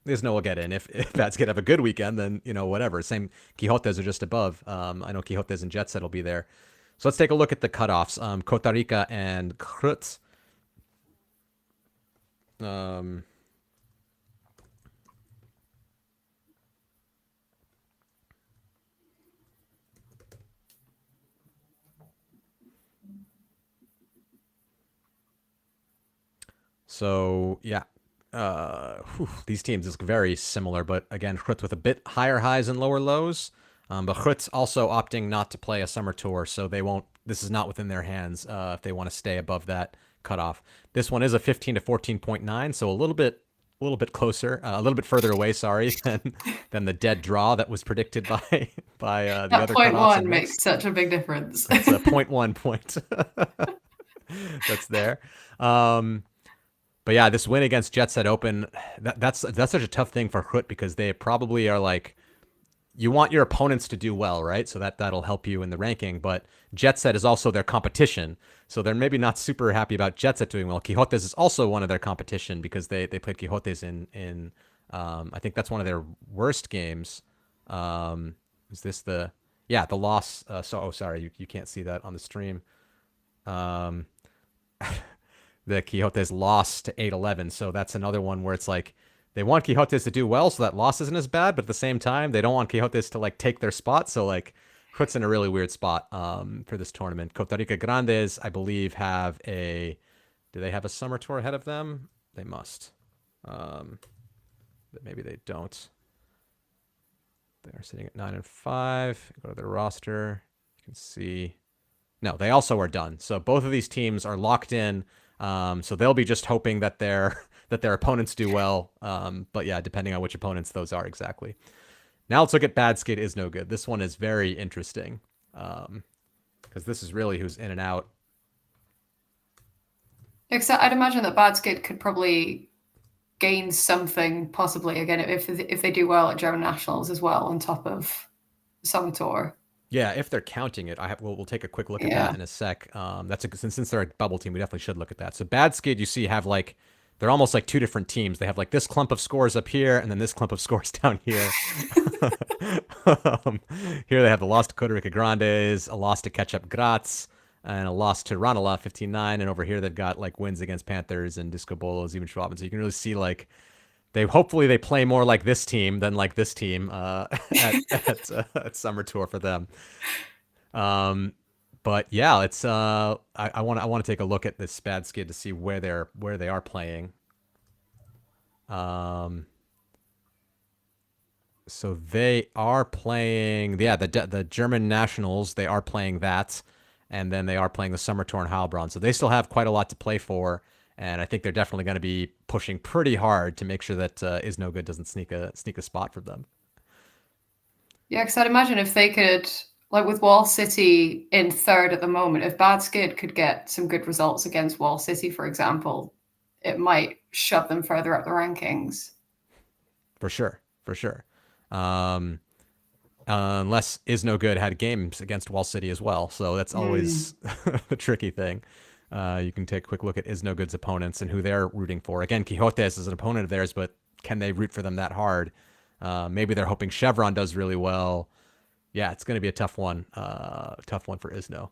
Isno will get in. If Bad Skid have a good weekend, then, whatever. Same, Quixotes are just above. I know Quixotes and Jet Set will be there. So let's take a look at the cutoffs. Costa Rica and Krutz. So, yeah. These teams is very similar, but again, Krutz with a bit higher highs and lower lows. But Krutz also opting not to play a summer tour, so they won't. This is not within their hands if they want to stay above that cutoff. This one is a 15 to 14.9, so a little bit closer, a little bit further away. Sorry, than the dead draw that was predicted by the other cutoffs. 0.1 makes such a big difference. It's a 0.1 point. that's there. Um, but yeah, this win against Jet Set Open, that's such a tough thing for Hut because they probably are like, you want your opponents to do well, right? So that'll help you in the ranking. But Jet Set is also their competition, so they're maybe not super happy about Jet Set doing well. Quixotes is also one of their competition because they played Quixotes in I think that's one of their worst games. Is this the the loss? Sorry, you can't see that on the stream. Um, the Quixotes lost to 8-11. So that's another one where it's like they want Quixotes to do well, so that loss isn't as bad, but at the same time, they don't want Quixotes to like take their spot. So like puts in a really weird spot for this tournament. Costa Rica Grandes, I believe, do they have a summer tour ahead of them? They must. But maybe they don't. They're sitting at 9-5. Go to their roster. You can see. No, they also are done. So both of these teams are locked in. So they'll be just hoping that their opponents do well. But yeah, depending on which opponents those are exactly. Now let's look at Bad Skid is no good. This one is very interesting because this is really who's in and out. Except I'd imagine that Bad Skid could probably gain something possibly again if they do well at German nationals as well on top of Summer Tour. Yeah, if they're counting it, we'll take a quick look at that in a sec. Since they're a bubble team, we definitely should look at that. So Bad Skid, you see, have like they're almost like two different teams. They have like this clump of scores up here, and then this clump of scores down here. Here they have the loss to Costa Rica Grandes, a loss to Ketchup Graz, and a loss to Ranelagh 15-9. And over here they've got like wins against Panthers and Disco Bolos, even Schwaben. So you can really see like hopefully they play more like this team than like this team at Summer Tour for them. But yeah, it's I want to take a look at this Bad Skid to see where they are playing. So they are playing the German Nationals. They are playing that, and then they are playing the Summer Tour in Heilbronn. So they still have quite a lot to play for. And I think they're definitely going to be pushing pretty hard to make sure that Is No Good doesn't sneak a spot for them. Yeah, because I'd imagine if they could, like with Wall City in third at the moment, if Bad Skid could get some good results against Wall City, for example, it might shove them further up the rankings. For sure. Unless Is No Good had games against Wall City as well. So that's always the tricky thing. You can take a quick look at Is No Good's opponents and who they're rooting for. Again, Quixotes is an opponent of theirs, but can they root for them that hard? Maybe they're hoping Chevron does really well. Yeah, it's going to be a tough one. Tough one for Isno.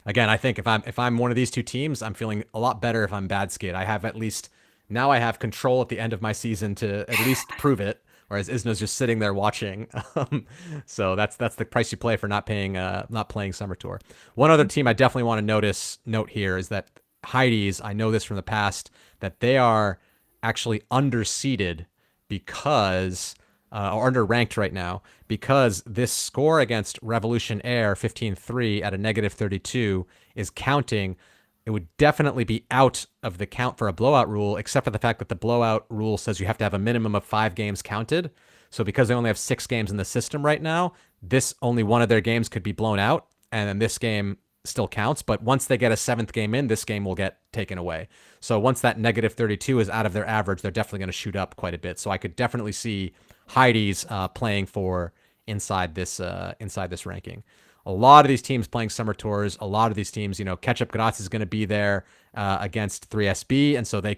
Again, I think if I'm one of these two teams, I'm feeling a lot better if I'm Bad Skid. I have now I have control at the end of my season to at least prove it. Whereas Isno's just sitting there watching. So that's the price you play for not playing Summer Tour. One other team I definitely want to note here is that Heidi's, I know this from the past, that they are actually underseeded because or underranked right now because this score against Revolution Air 15-3 at a -32 is counting. It would definitely be out of the count for a blowout rule, except for the fact that the blowout rule says you have to have a minimum of 5 games counted. So because they only have 6 games in the system right now, only one of their games could be blown out, and then this game still counts. But once they get a 7th game in, this game will get taken away. So once that -32 is out of their average, they're definitely going to shoot up quite a bit. So I could definitely see Heidi's playing for inside this ranking. A lot of these teams playing Summer Tours, a lot of these teams, Ketchup Graz is going to be there against 3SB, and so they're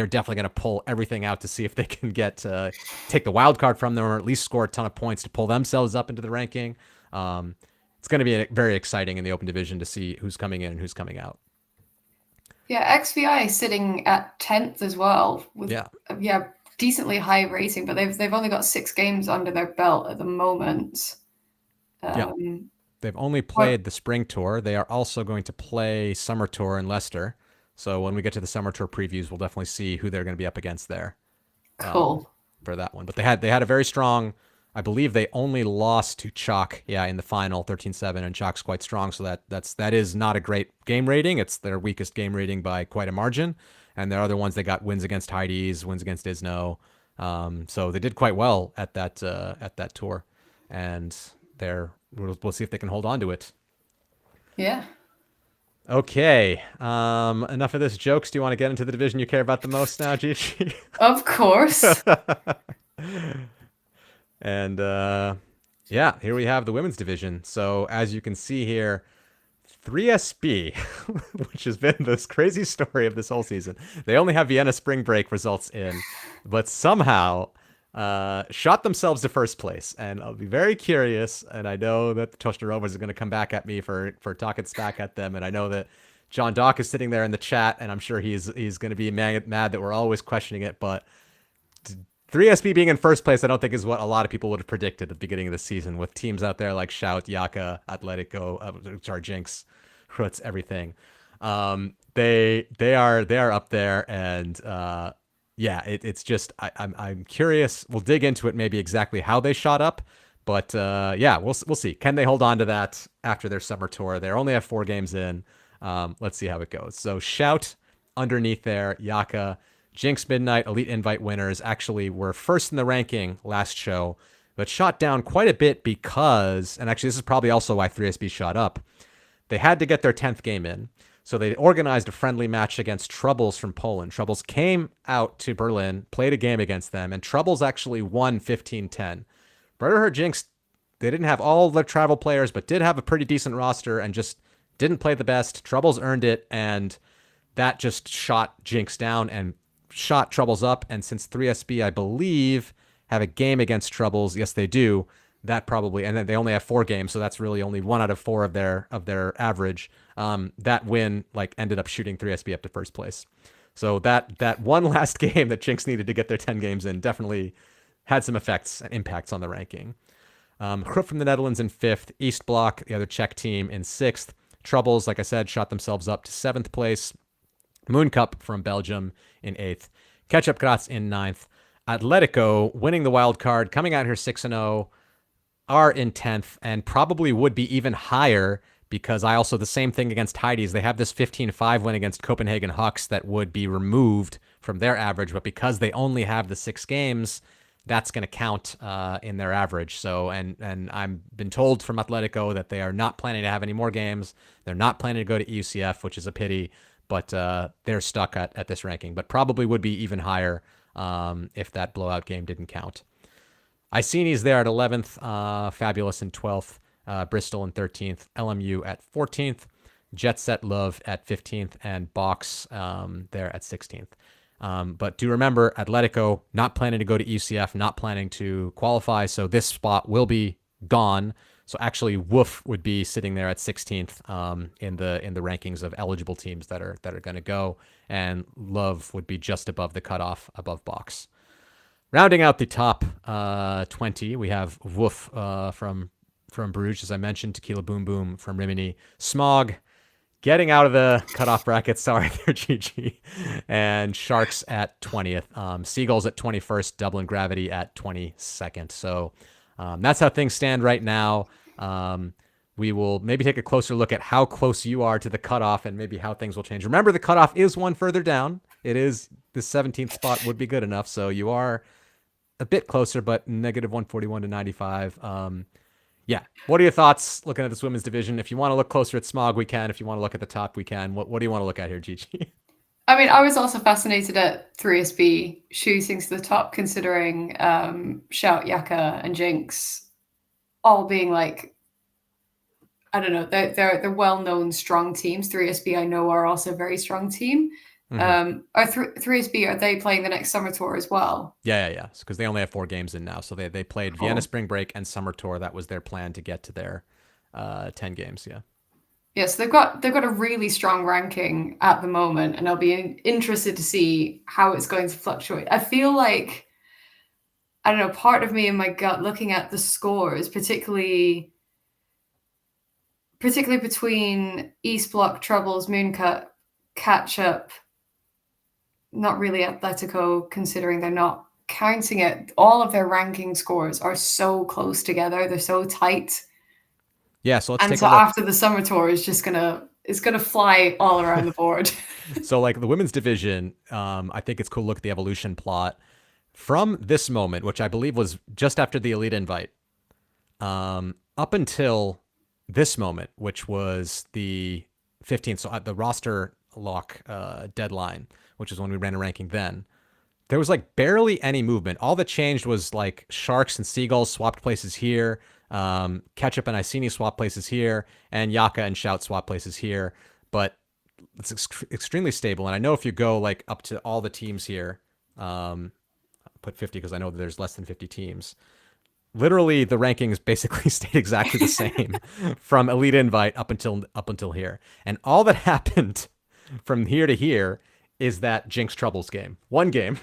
definitely going to pull everything out to see if they can take the wild card from them or at least score a ton of points to pull themselves up into the ranking. It's going to be very exciting in the Open Division to see who's coming in and who's coming out. Yeah, XVI is sitting at 10th as well with decently high rating, but they've only got 6 games under their belt at the moment. They've only played the Spring Tour. They are also going to play Summer Tour in Leicester. So when we get to the Summer Tour previews, we'll definitely see who they're going to be up against there. Cool. For that one. But they had a very strong, I believe they only lost to Chalk, in the final 13-7, and Chalk's quite strong. So that is not a great game rating. It's their weakest game rating by quite a margin. And there are other ones that got wins against Heidi's, wins against Isno. So they did quite well at that tour. And we'll see if they can hold on to it. Yeah. Okay. Enough of this jokes. Do you want to get into the division you care about the most now, Gigi? Of course. And yeah, here we have the women's division. So as you can see here, 3SB, which has been this crazy story of this whole season. They only have Vienna spring break results in, but somehow shot themselves to first place. And I'll be very curious. And I know that the Toaster Rovers are going to come back at me for talking back at them. And I know that John Dock is sitting there in the chat, and I'm sure he's going to be mad that we're always questioning it. But 3SB being in first place, I don't think is what a lot of people would have predicted at the beginning of the season, with teams out there like Shout, Yaka, Atletico, Jinx, Roots, everything. They are up there, and yeah, it's just I'm curious. We'll dig into it, maybe exactly how they shot up, but yeah, we'll see. Can they hold on to that after their summer tour? They only have 4 games in. Let's see how it goes. So Shout underneath there, Yaka. Jinx Midnight Elite Invite winners actually were first in the ranking last show, but shot down quite a bit because, and actually this is probably also why 3SB shot up, they had to get their 10th game in. So they organized a friendly match against Troubles from Poland. Troubles came out to Berlin, played a game against them, and Troubles actually won 15-10. Brother Jinx, they didn't have all the travel players, but did have a pretty decent roster and just didn't play the best. Troubles earned it, and that just shot Jinx down and shot Troubles up. And since 3SB, I believe, have a game against Troubles, yes, they do. That probably, and then they only have 4 games, so that's really only 1 out of 4 of their average. That win ended up shooting 3SB up to first place. So that one last game that Jinx needed to get their 10 games in definitely had some effects and impacts on the ranking. Groep from the Netherlands in 5th, East Block, the other Czech team, in 6th. Troubles, like I said, shot themselves up to 7th place. Moon Cup from Belgium in 8th. Ketchup Graz in 9th. Atletico winning the wild card, coming out here 6-0, are in 10th, and probably would be even higher because I also, the same thing against Heidi's, they have this 15-5 win against Copenhagen Hawks that would be removed from their average, but because they only have the 6 games, that's going to count in their average. So, and I've been told from Atletico that they are not planning to have any more games. They're not planning to go to EUCF, which is a pity. But they're stuck at this ranking, but probably would be even higher if that blowout game didn't count. Icini's there at 11th, Fabulous in 12th, Bristol in 13th, LMU at 14th, Jet Set Love at 15th, and Box there at 16th. But do remember, Atletico not planning to go to ECF, not planning to qualify, so this spot will be gone. So actually, Woof would be sitting there at 16th in the rankings of eligible teams that are going to go, and Love would be just above the cutoff, above Box. Rounding out the top 20, we have Woof from Bruges, as I mentioned, Tequila Boom Boom from Rimini, Smog getting out of the cutoff bracket. Sorry there, GG. And Sharks at 20th, Seagulls at 21st, Dublin Gravity at 22nd. So that's how things stand right now. We will maybe take a closer look at how close you are to the cutoff and maybe how things will change. Remember, the cutoff is one further down. It is the 17th spot would be good enough. So you are a bit closer, but negative 141 to 95. Yeah. What are your thoughts looking at this women's division? If you want to look closer at Smog, we can. If you want to look at the top, we can. What do you want to look at here, Gigi? I mean, I was also fascinated at 3SB shooting to the top, considering Shout, Yaka, and Jinx all being like, I don't know, they're well-known strong teams. 3SB, I know, are also a very strong team. Mm-hmm. Are 3SB, are they playing the next summer tour as well? Yeah. Because they only have 4 games in now. So they played Vienna Spring Break and Summer Tour. That was their plan to get to their 10 games. Yeah. Yeah, so they've got a really strong ranking at the moment, and I'll be interested to see how it's going to fluctuate. I feel like, I don't know, part of me in my gut looking at the scores, particularly between East Block, Troubles, Mooncut, Catch Up, not really Atletico, considering they're not counting it. All of their ranking scores are so close together. They're so tight. Yeah, so let's take a look. After the summer tour is just gonna fly all around the board. So like the women's division, I think it's cool to look at the evolution plot from this moment, which I believe was just after the Elite Invite, up until this moment, which was the 15th, so at the roster lock deadline, which is when we ran a ranking then, there was like barely any movement. All that changed was like Sharks and Seagulls swapped places here. Ketchup and Iceni swap places here, and Yaka and Shout swap places here. But it's extremely stable. And I know if you go like up to all the teams here, put 50 because I know that there's less than 50 teams. Literally, the rankings basically stayed exactly the same from Elite Invite up until here. And all that happened from here to here is that Jinx Troubles game. One game,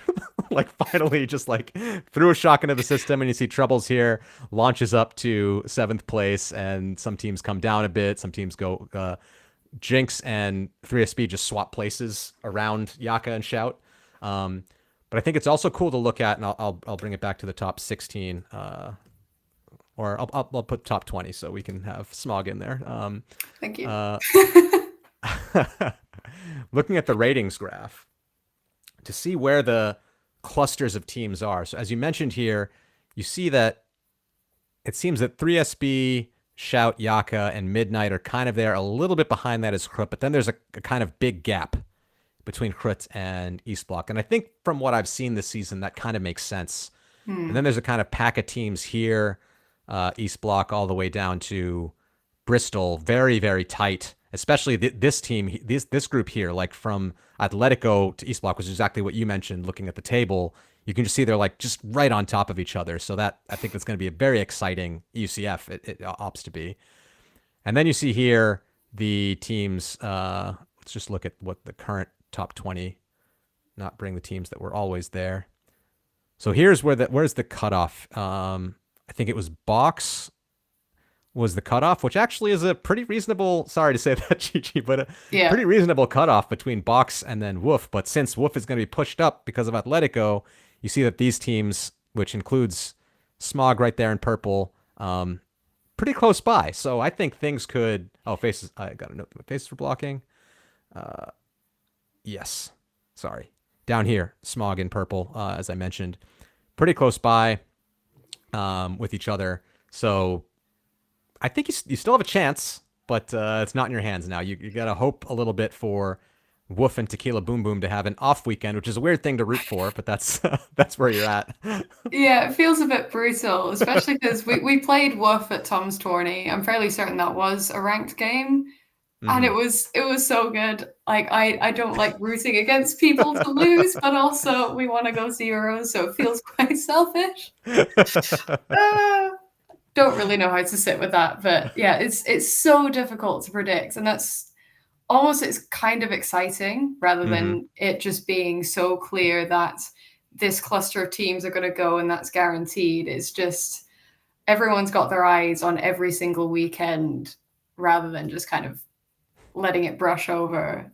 like finally just like threw a shock into the system, and you see Troubles here launches up to 7th place, and some teams come down a bit. Some teams go Jinx and 3SB just swap places around Yaka and Shout. But I think it's also cool to look at, and I'll bring it back to the top 16, or I'll put top 20 so we can have Smog in there. Thank you. Looking at the ratings graph to see where the clusters of teams are. So as you mentioned here, you see that it seems that 3SB, Shout, Yaka, and Midnight are kind of there. A little bit behind that is Krut, but then there's a kind of big gap between Krut and East Block. And I think from what I've seen this season, that kind of makes sense. And then there's a kind of pack of teams here, East Block all the way down to Bristol, very, very tight, especially this team, this group here, like from Atletico to East Block, which is exactly what you mentioned looking at the table. You can just see they're like just right on top of each other. So that I think that's going to be a very exciting UCF. It opts to be. And then you see here the teams, let's just look at what the current top 20, not bring the teams that were always there. So here's where's the cutoff. I think it was Box was the cutoff, which actually is a pretty reasonable, sorry to say that, Chi-Chi, but a pretty reasonable cutoff between Box and then Wolf. But since Wolf is going to be pushed up because of Atletico, you see that these teams, which includes Smog right there in purple, pretty close by. So I think things could, faces, I got a note, faces for blocking. Yes, sorry. Down here, Smog in purple, as I mentioned. Pretty close by with each other. So I think you still have a chance, but it's not in your hands now. You got to hope a little bit for Woof and Tequila Boom Boom to have an off weekend, which is a weird thing to root for, but that's where you're at. Yeah, it feels a bit brutal, especially because we played Woof at Tom's tourney. I'm fairly certain that was a ranked game. And it was so good. Like I don't like rooting against people to lose, but also we want to go to Euros, so it feels quite selfish. Don't really know how to sit with that, but yeah, it's so difficult to predict, and that's almost, it's kind of exciting rather than it just being so clear that this cluster of teams are going to go and that's guaranteed. It's just everyone's got their eyes on every single weekend rather than just kind of letting it brush over.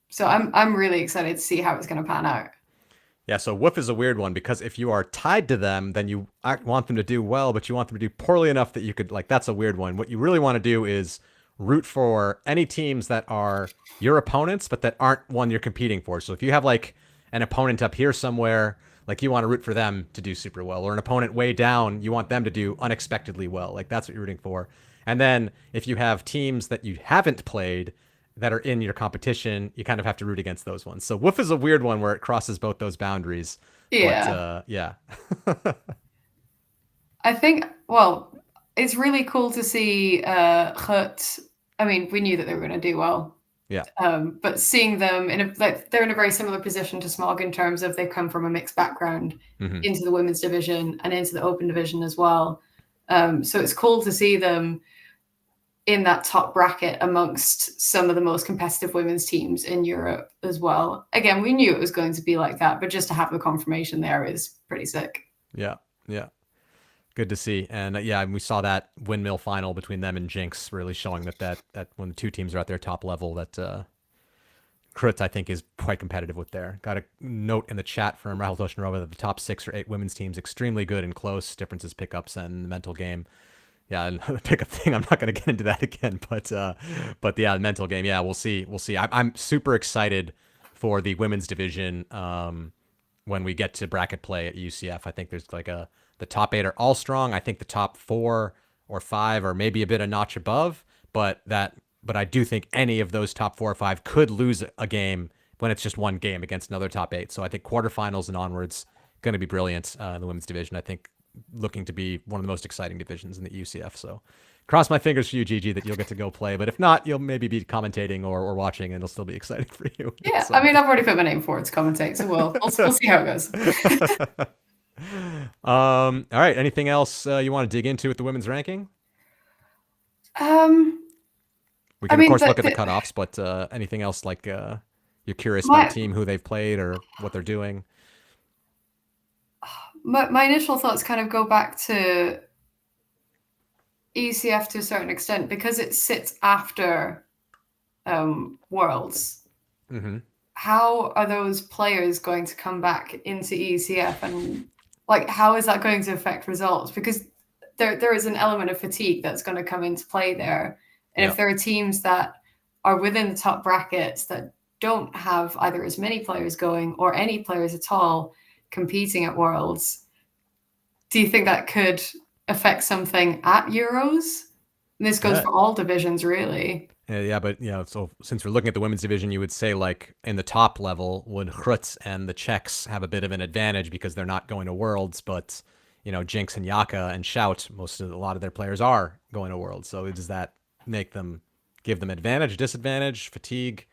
So I'm really excited to see how it's going to pan out. Yeah, so Woof is a weird one because if you are tied to them, then you want them to do well, but you want them to do poorly enough that you could, like, that's a weird one. What you really want to do is root for any teams that are your opponents, but that aren't one you're competing for. So if you have like an opponent up here somewhere, like you want to root for them to do super well, or an opponent way down, you want them to do unexpectedly well. Like that's what you're rooting for. And then if you have teams that you haven't played that are in your competition, you kind of have to root against those ones. So Woof is a weird one where it crosses both those boundaries. Yeah. But, yeah. I think, well, it's really cool to see Hut. I mean, we knew that they were going to do well. Yeah. But seeing them they're in a very similar position to Smog in terms of they've come from a mixed background into the women's division and into the open division as well. So it's cool to see them in that top bracket amongst some of the most competitive women's teams in Europe as well. Again, we knew it was going to be like that, but just to have the confirmation there is pretty sick. Yeah. Yeah. Good to see. And we saw that windmill final between them and Jinx really showing that when the two teams are at their top level, that Krut, I think, is quite competitive with there. Got a note in the chat from Rahul Toshinova that the top 6 or 8 women's teams extremely good and close, differences, pickups, and the mental game. Yeah, and the pickup thing, I'm not going to get into that again, but yeah, the mental game, yeah, we'll see. I'm super excited for the women's division when we get to bracket play at UCF. I think there's like the top 8 are all strong. I think the top 4 or 5 are maybe a bit a notch above, but that but I do think any of those top 4 or 5 could lose a game when it's just one game against another top 8. So I think quarterfinals and onwards going to be brilliant in the women's division. I think looking to be one of the most exciting divisions in the UCF. So cross my fingers for you, Gigi, that you'll get to go play. But if not, you'll maybe be commentating or watching, and it'll still be exciting for you. Yeah, I mean, I've already put my name forward to commentate, so we'll see how it goes. All right. Anything else you want to dig into with the women's ranking? Um, We I can, of mean, course, look at the cutoffs, but anything else like you're curious about a team, who they've played or what they're doing? my initial thoughts kind of go back to ECF to a certain extent because it sits after Worlds. Mm-hmm. How are those players going to come back into ECF, and like how is that going to affect results? Because there is an element of fatigue that's going to come into play there. And if there are teams that are within the top brackets that don't have either as many players going or any players at all competing at Worlds, do you think that could affect something at Euros? And this goes for all divisions, really. Yeah, but so since we're looking at the women's division, you would say like in the top level, would Hrutz and the Czechs have a bit of an advantage because they're not going to Worlds, but Jinx and Yaka and Shout, a lot of their players are going to Worlds. So does that give them advantage, disadvantage, fatigue?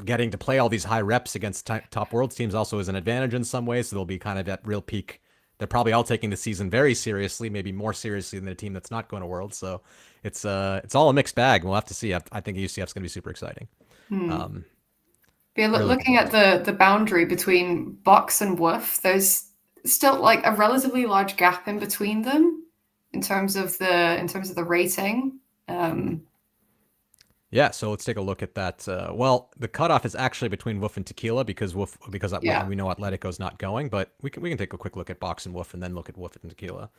Getting to play all these high reps against top Worlds teams also is an advantage in some ways. So they'll be kind of at real peak. They're probably all taking the season very seriously, maybe more seriously than a team that's not going to Worlds. So it's all a mixed bag. We'll have to see. I think UCF is going to be super exciting. Looking at the boundary between Box and Woof, there's still like a relatively large gap in between them in terms of the rating. Yeah, so let's take a look at that. Well, the cutoff is actually between Woof and Tequila because we know Atletico's not going, but we can take a quick look at Box and Woof and then look at Woof and Tequila.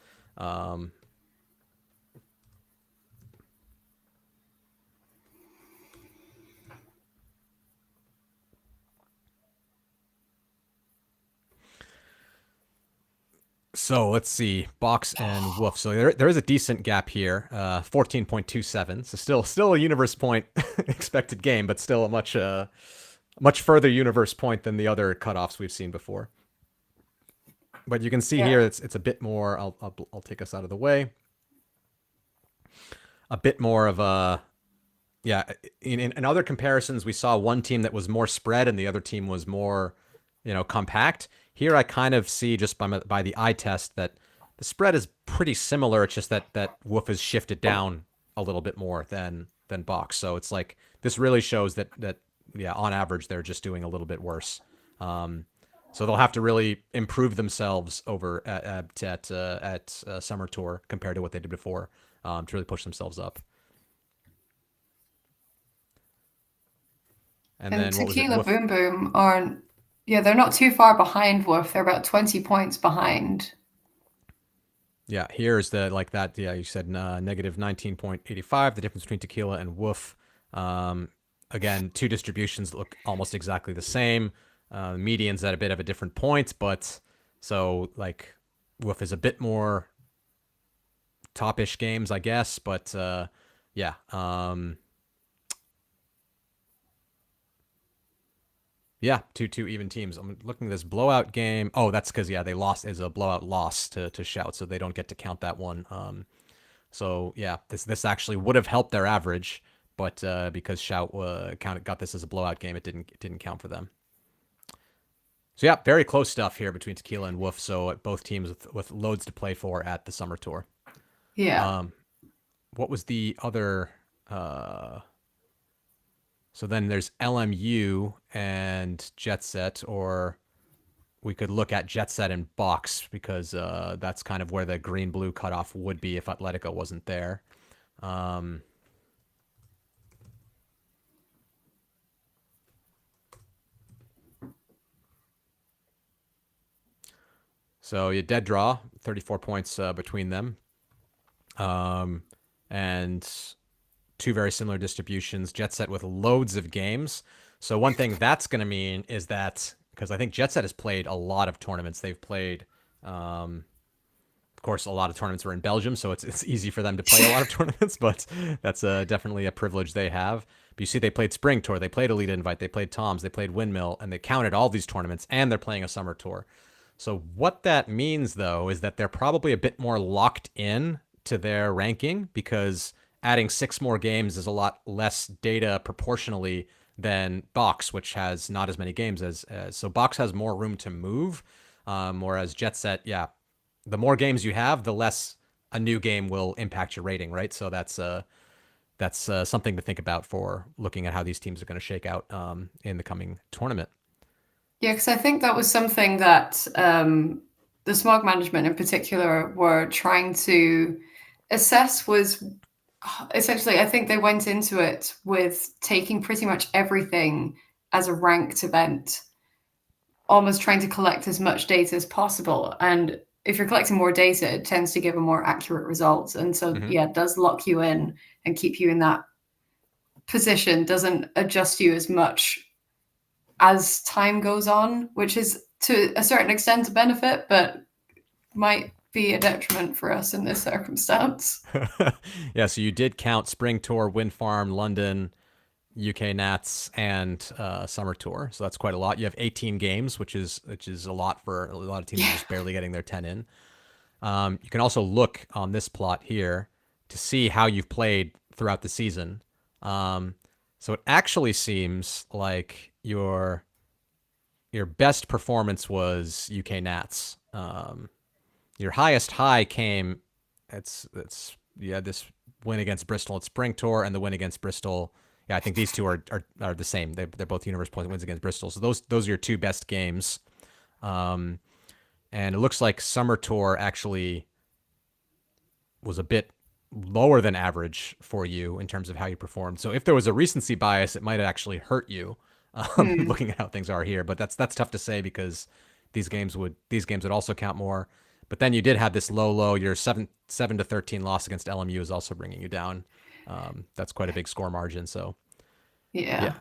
So let's see, Box and Woof. So there is a decent gap here, 14.27. So still a universe point expected game, but still a much further universe point than the other cutoffs we've seen before. But you can see here it's a bit more. I'll take us out of the way. A bit more of a In other comparisons, we saw one team that was more spread and the other team was more, compact. Here, I kind of see just by the eye test that the spread is pretty similar. It's just that Woof is shifted down a little bit more than Box. So it's like this really shows that on average they're just doing a little bit worse. So they'll have to really improve themselves over at Summer Tour compared to what they did before to really push themselves up. And then Tequila Boom Boom aren't. Yeah, they're not too far behind Woof. They're about 20 points behind. Yeah, here's you said negative 19.85, the difference between Tequila and Woof. Again, two distributions look almost exactly the same. Median's at a bit of a different point, but so Woof is a bit more top-ish games, I guess, but yeah. Yeah, two even teams. I'm looking at this blowout game. Oh, that's because they lost as a blowout loss to Shout, so they don't get to count that one. So yeah, this actually would have helped their average, but because Shout got this as a blowout game, it didn't count for them. So yeah, very close stuff here between Tequila and Woof. So both teams with loads to play for at the Summer Tour. Yeah. What was the other? So then there's LMU and Jet Set, or we could look at Jet Set and Box because that's kind of where the green-blue cutoff would be if Atletico wasn't there. So you dead draw, 34 points between them. And two very similar distributions. Jet Set with loads of games. So one thing that's going to mean is that, because I think Jet Set has played a lot of tournaments. They've played, of course, a lot of tournaments are in Belgium, so it's easy for them to play a lot of tournaments, but that's definitely a privilege they have. But you see, they played Spring Tour, they played Elite Invite, they played Toms, they played Windmill, and they counted all these tournaments, and they're playing a Summer Tour. So what that means, though, is that they're probably a bit more locked in to their ranking because adding 6 more games is a lot less data proportionally than Box, which has not as many games as so Box has more room to move, whereas Jet Set, yeah, the more games you have, the less a new game will impact your rating, right? So that's something to think about for looking at how these teams are going to shake out in the coming tournament. Yeah, because I think that was something that the Smog management in particular were trying to assess was essentially, I think they went into it with taking pretty much everything as a ranked event, almost trying to collect as much data as possible. And if you're collecting more data, it tends to give a more accurate result. And so, yeah, it does lock you in and keep you in that position, doesn't adjust you as much as time goes on, which is to a certain extent a benefit, but might be a detriment for us in this circumstance. Yeah, so you did count Spring Tour, Wind Farm, London, UK Nats, and Summer Tour. So that's quite a lot. You have 18 games, which is a lot for a lot of teams just barely getting their 10 in. You can also look on this plot here to see how you've played throughout the season. So it actually seems like your best performance was UK Nats. Your highest high came it's this win against Bristol at Spring Tour and the win against Bristol. Yeah, I think these two are the same. They're both universe point wins against Bristol. So those are your 2 best games. And it looks like Summer Tour actually was a bit lower than average for you in terms of how you performed. So if there was a recency bias, it might actually hurt you looking at how things are here. But that's tough to say because these games would also count more. But then you did have this low. Your 7-13 loss against LMU is also bringing you down. That's quite a big score margin. So yeah.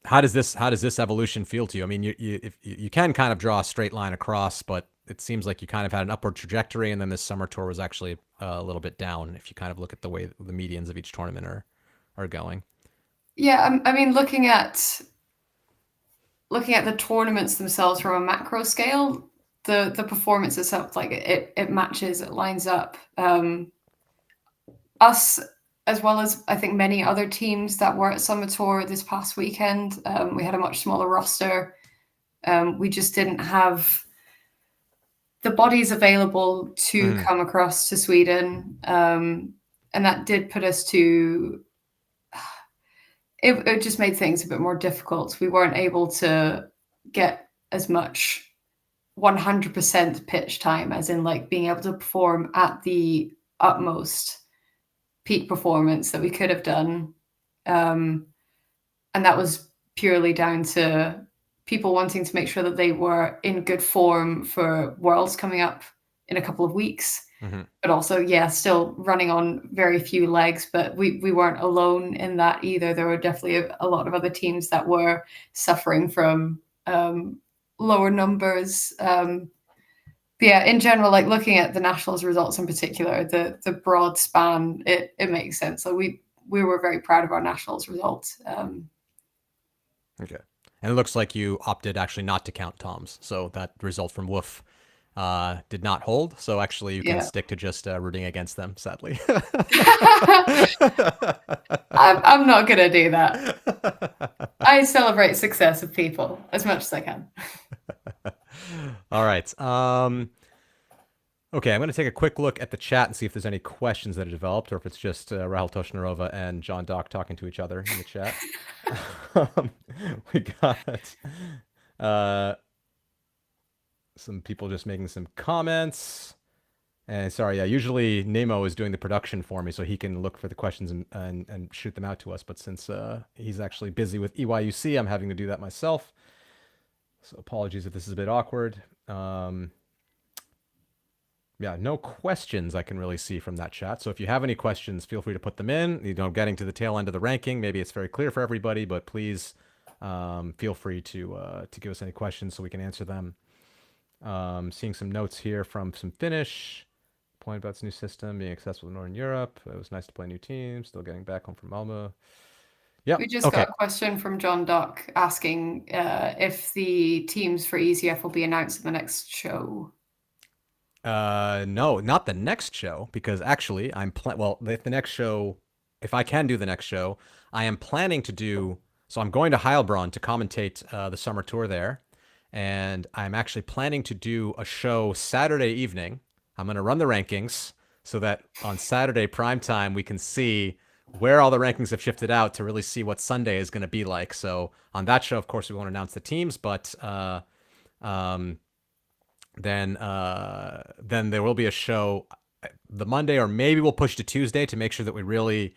How does this evolution feel to you? I mean, you can kind of draw a straight line across, but it seems like you kind of had an upward trajectory, and then this Summer Tour was actually a little bit down. If you kind of look at the way the medians of each tournament are going. Yeah, I mean, looking at the tournaments themselves from a macro scale, the performance itself, like it matches, it lines up. Us, as well as I think many other teams that were at Summer Tour this past weekend, we had a much smaller roster. We just didn't have the bodies available to come across to Sweden, and that did put us to. It just made things a bit more difficult. We weren't able to get as much 100% pitch time, as in like being able to perform at the utmost peak performance that we could have done. And that was purely down to people wanting to make sure that they were in good form for Worlds coming up in a couple of weeks. But also, still running on very few legs. But we weren't alone in that either. There were definitely a lot of other teams that were suffering from lower numbers. Yeah, in general, like looking at the Nationals results in particular, the broad span, it makes sense. So we were very proud of our Nationals results. Okay. And it looks like you opted actually not to count Toms. So that result from Woof did not hold. So actually you can stick to just rooting against them, sadly. I'm not going to do that. I celebrate success of people as much as I can. All right. Okay, I'm going to take a quick look at the chat and see if there's any questions that have developed, or if it's just Rahul Toshnarova and John Dock talking to each other in the chat. We got some people just making some comments. And sorry, usually Nemo is doing the production for me, so he can look for the questions and shoot them out to us. But since he's actually busy with EYUC, I'm having to do that myself. So apologies if this is a bit awkward. No questions I can really see from that chat. So if you have any questions, feel free to put them in. Getting to the tail end of the ranking, maybe it's very clear for everybody, but please feel free to give us any questions so we can answer them. Seeing some notes here from some Finnish. Point about this new system being accessible in Northern Europe. It was nice to play new teams. Still getting back home from Malmo. Yep. We just Okay. got a question from John Duck asking if the teams for ECF will be announced in the next show. No, not the next show, because actually well, if the next show, if I can do the next show, I am planning to do, so I'm going to Heilbronn to commentate the summer tour there, and I'm actually planning to do a show Saturday evening. I'm going to run the rankings so that on Saturday prime time we can see where all the rankings have shifted out to really see what Sunday is going to be like. So on that show, of course, we won't announce the teams, but um, then there will be a show the Monday, or maybe we'll push to Tuesday to make sure that we really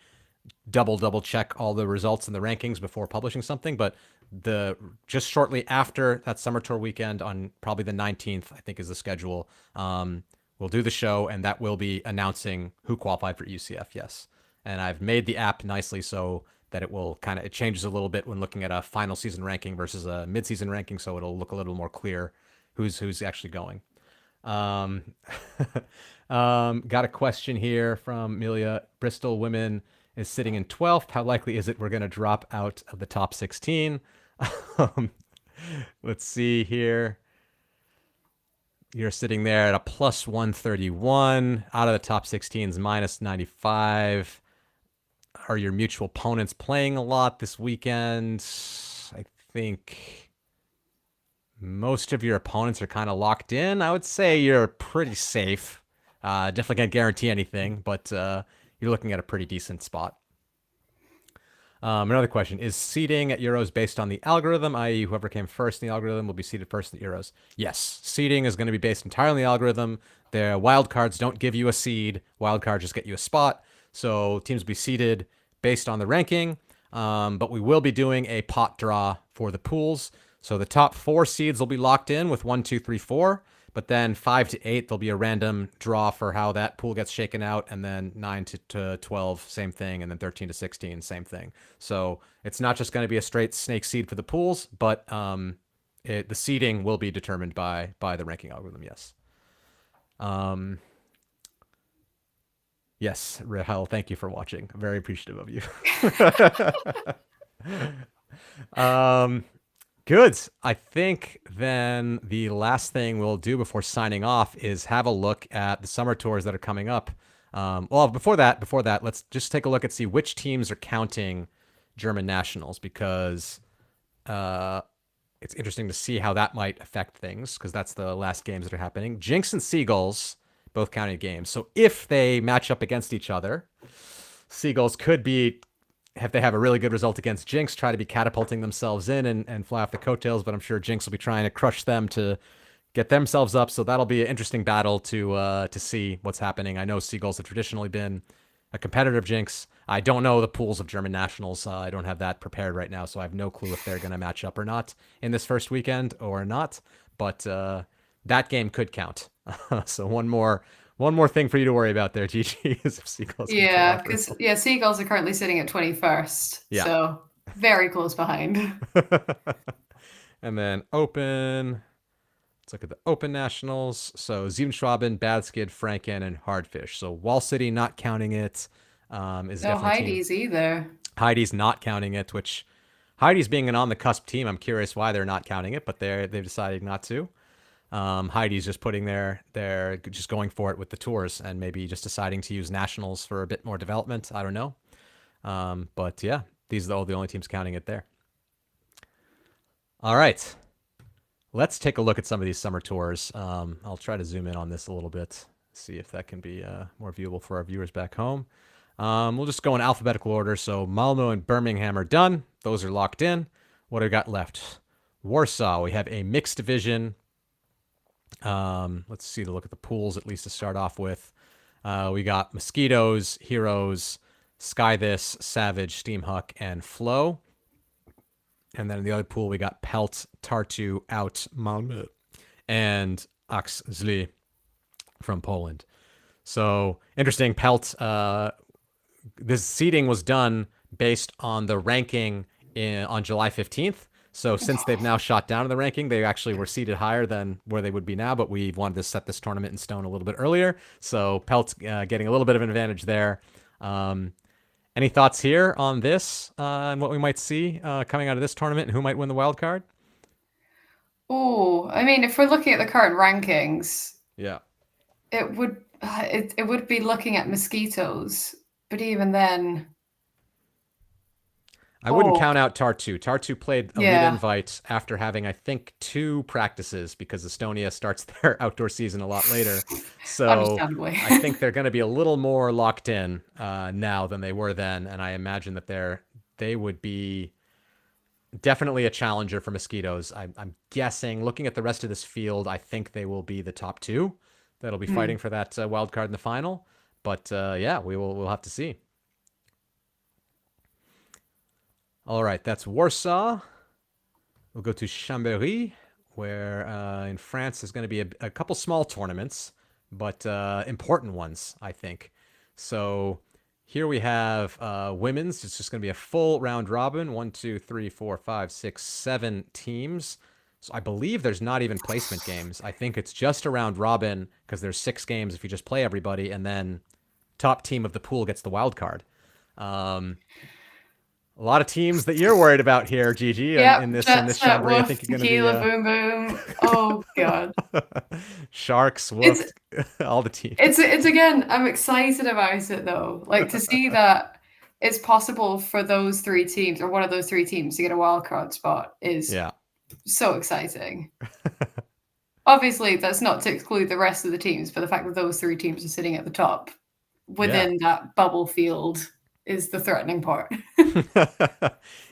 double check all the results and the rankings before publishing something. But the just shortly after that summer tour weekend, on probably the 19th, I think is the schedule. We'll do the show, and that will be announcing who qualified for UCF. Yes, and I've made the app nicely so that it changes a little bit when looking at a final season ranking versus a mid-season ranking, so it'll look a little more clear who's actually going. Got a question here from Amelia. Bristol women is sitting in 12th. How likely is it we're going to drop out of the top 16? Let's see here. You're sitting there at a plus 131. Out of the top 16s, minus 95. Are your mutual opponents playing a lot this weekend? I think most of your opponents are kind of locked in. I would say you're pretty safe. Definitely can't guarantee anything, but you're looking at a pretty decent spot. Another question, is seeding at Euros based on the algorithm, i.e. whoever came first in the algorithm will be seeded first in the Euros? Yes, seeding is going to be based entirely on the algorithm. The wildcards don't give you a seed. Wildcards just get you a spot. So teams will be seeded based on the ranking, but we will be doing a pot draw for the pools. So the top 4 seeds will be locked in with 1, 2, 3, 4. But then 5 to 8, there'll be a random draw for how that pool gets shaken out. And then 9 to 12, same thing. And then 13 to 16, same thing. So it's not just going to be a straight snake seed for the pools, but the seeding will be determined by the ranking algorithm, yes. Yes, Rahel, thank you for watching. I'm very appreciative of you. Good. I think then the last thing we'll do before signing off is have a look at the summer tours that are coming up. Well, before that, let's just take a look and see which teams are counting German nationals, because it's interesting to see how that might affect things, because that's the last games that are happening. Jinx and Seagulls both counting games. So if they match up against each other, Seagulls could be, if they have a really good result against Jinx, try to be catapulting themselves in and fly off the coattails, but I'm sure Jinx will be trying to crush them to get themselves up. So that'll be an interesting battle to see what's happening. I know Seagulls have traditionally been a competitor of Jinx. I don't know the pools of German nationals. I don't have that prepared right now, so I have no clue if they're going to match up or not in this first weekend or not. But that game could count. So one more thing for you to worry about there, Gigi, is if Seagulls. Yeah, because Seagulls are currently sitting at 21st. Yeah. So very close behind. And then Open. Let's look at the Open Nationals. So Siebenschwaben, Badskid, Franken, and Hardfish. So Wall City not counting it. Is no Heidi's either. Heidi's not counting it, which Heidi's being an on-the-cusp team. I'm curious why they're not counting it, but they've decided not to. Heidi's just they're just going for it with the tours and maybe just deciding to use nationals for a bit more development. I don't know. But yeah, these are the only teams counting it there. All right. Let's take a look at some of these summer tours. I'll try to zoom in on this a little bit, see if that can be more viewable for our viewers back home. We'll just go in alphabetical order. So Malmo and Birmingham are done. Those are locked in. What do we got left? Warsaw, we have a mixed division. Let's see, to look at the pools, at least to start off with. We got Mosquitoes, Heroes, Sky This, Savage, Steamhuck, and Flow. And then in the other pool, we got Pelt, Tartu, Out, Malmö, and Axzli from Poland. So interesting. Pelt, this seeding was done based on the ranking on July 15th. So since they've now shot down in the ranking, they actually were seated higher than where they would be now, but we wanted to set this tournament in stone a little bit earlier. So Pelt's getting a little bit of an advantage there. Um, any thoughts here on this and what we might see coming out of this tournament and who might win the wild card? Oh, I mean, if we're looking at the current rankings, Yeah. it would be looking at mosquitoes, but even then, I wouldn't oh count out Tartu. Tartu played Elite yeah, Invite after having, I think, 2 practices because Estonia starts their outdoor season a lot later. So understandably. I think they're going to be a little more locked in now than they were then, and I imagine that they would be definitely a challenger for Mosquitoes. I'm guessing, looking at the rest of this field, I think they will be the top 2 that'll be fighting for that wild card in the final. But yeah, we'll have to see. All right, that's Warsaw. We'll go to Chambéry, where in France there's going to be a couple small tournaments, but important ones, I think. So here we have women's. It's just going to be a full round robin. 1, 2, 3, 4, 5, 6, 7 teams. So I believe there's not even placement games. I think it's just a round robin because there's 6 games if you just play everybody, and then top team of the pool gets the wild card. A lot of teams that you're worried about here, Gigi, in Yep, this jet set, Chambéry. I woof, think you're going to tequila, boom, boom. Oh god, be Sharks, it's Wolf, all the teams. it's again. I'm excited about it though. Like to see that it's possible for those 3 teams or one of those 3 teams to get a wild card spot is Yeah. so exciting. Obviously, that's not to exclude the rest of the teams, but the fact that those 3 teams are sitting at the top Yeah. within that bubble field is the threatening part.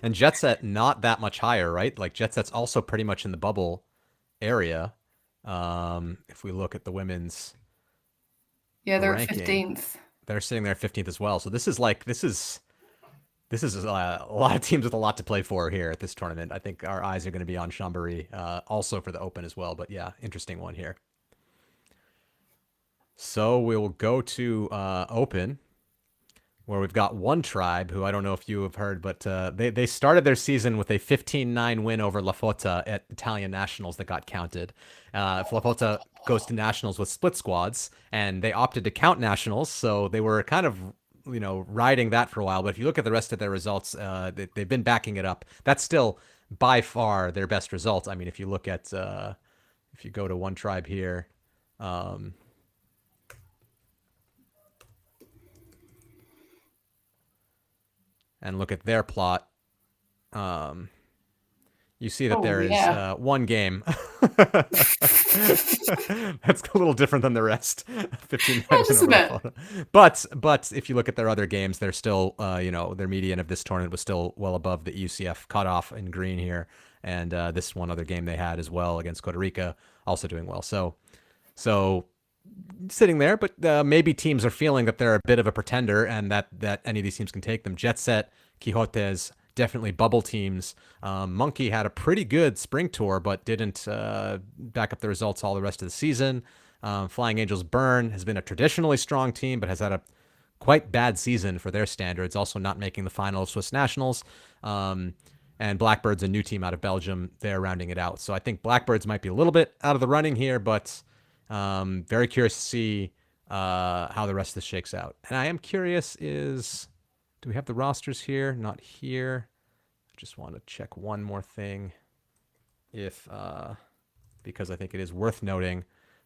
And Jet Set not that much higher, right? Like Jet Set's also pretty much in the bubble area. If we look at the women's Yeah, they're at ranking, 15th. they're sitting there 15th as well. So this is a lot of teams with a lot to play for here at this tournament. I think our eyes are going to be on Chambéry, also for the Open as well. But yeah, interesting one here. So we will go to Open, where we've got one tribe who I don't know if you have heard, but they started their season with a 15-9 win over La Fota at Italian Nationals that got counted. If La Fota goes to Nationals with split squads, and they opted to count Nationals, so they were kind of riding that for a while. But if you look at the rest of their results, they've been backing it up. That's still by far their best results. I mean, if you look at if you go to one tribe here. And look at their plot, you see that there is one game that's a little different than the rest. 15 Yeah, just a bit. But if you look at their other games, they're still their median of this tournament was still well above the UCF cutoff in green here, and this one other game they had as well against Costa Rica also doing well. So sitting there, but maybe teams are feeling that they're a bit of a pretender and that any of these teams can take them. Jet Set, Quixotes, definitely bubble teams. Monkey had a pretty good spring tour, but didn't back up the results all the rest of the season. Flying Angels Burn has been a traditionally strong team, but has had a quite bad season for their standards, also not making the final of Swiss Nationals. And Blackbird's a new team out of Belgium. They're rounding it out. So I think Blackbirds might be a little bit out of the running here, but very curious to see how the rest of this shakes out. And I am curious do we have the rosters here? Not here. I just want to check one more thing because I think it is worth noting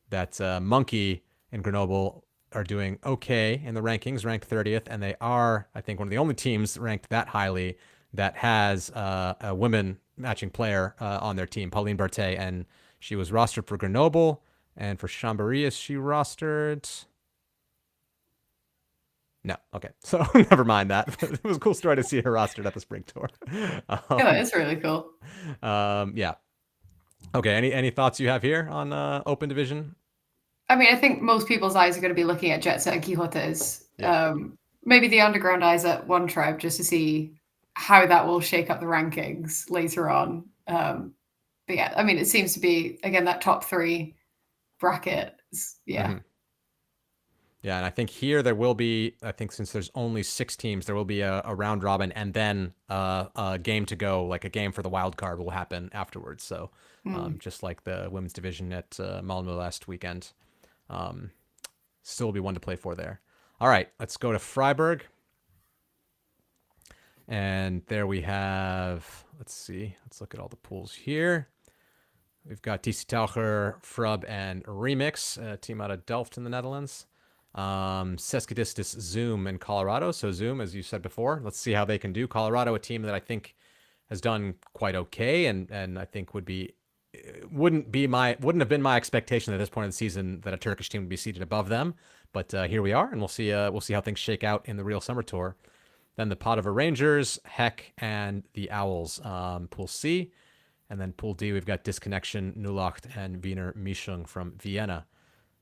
that Monkey and Grenoble are doing okay in the rankings, ranked 30th, and they are, I think, one of the only teams ranked that highly that has a women matching player on their team, Pauline Berthet, and she was rostered for Grenoble. And for Chambéry, is she rostered? No. Okay. So never mind that. It was a cool story to see her rostered at the spring tour. Yeah, it's really cool. Yeah. Okay. Any thoughts you have here on Open Division? I mean, I think most people's eyes are going to be looking at Jet Set and Quixotes. Yeah. Maybe the underground eyes at one tribe just to see how that will shake up the rankings later on. But yeah, I mean, it seems to be, again, that top 3 bracket. Yeah. Mm-hmm. Yeah, and I think here there will be, I think since there's only 6 teams, there will be a round robin and then a game to go, like a game for the wild card will happen afterwards. So Mm. just like the women's division at Malmo last weekend, um, still will be one to play for there. All right, let's go to Freiburg. And there we have, let's see, let's look at all the pools here. We've got TC Taucher, Frub, and Remix, a team out of Delft in the Netherlands. Seskadistis, Zoom, and Colorado. So Zoom, as you said before, let's see how they can do. Colorado, a team that I think has done quite okay, and I think wouldn't have been my expectation at this point in the season that a Turkish team would be seated above them. But here we are, and we'll see how things shake out in the real summer tour. Then the Padova Rangers, Heck, and the Owls. Pool C. And then Pool D, we've got Disconnection, Nulacht, and Wiener Mischung from Vienna.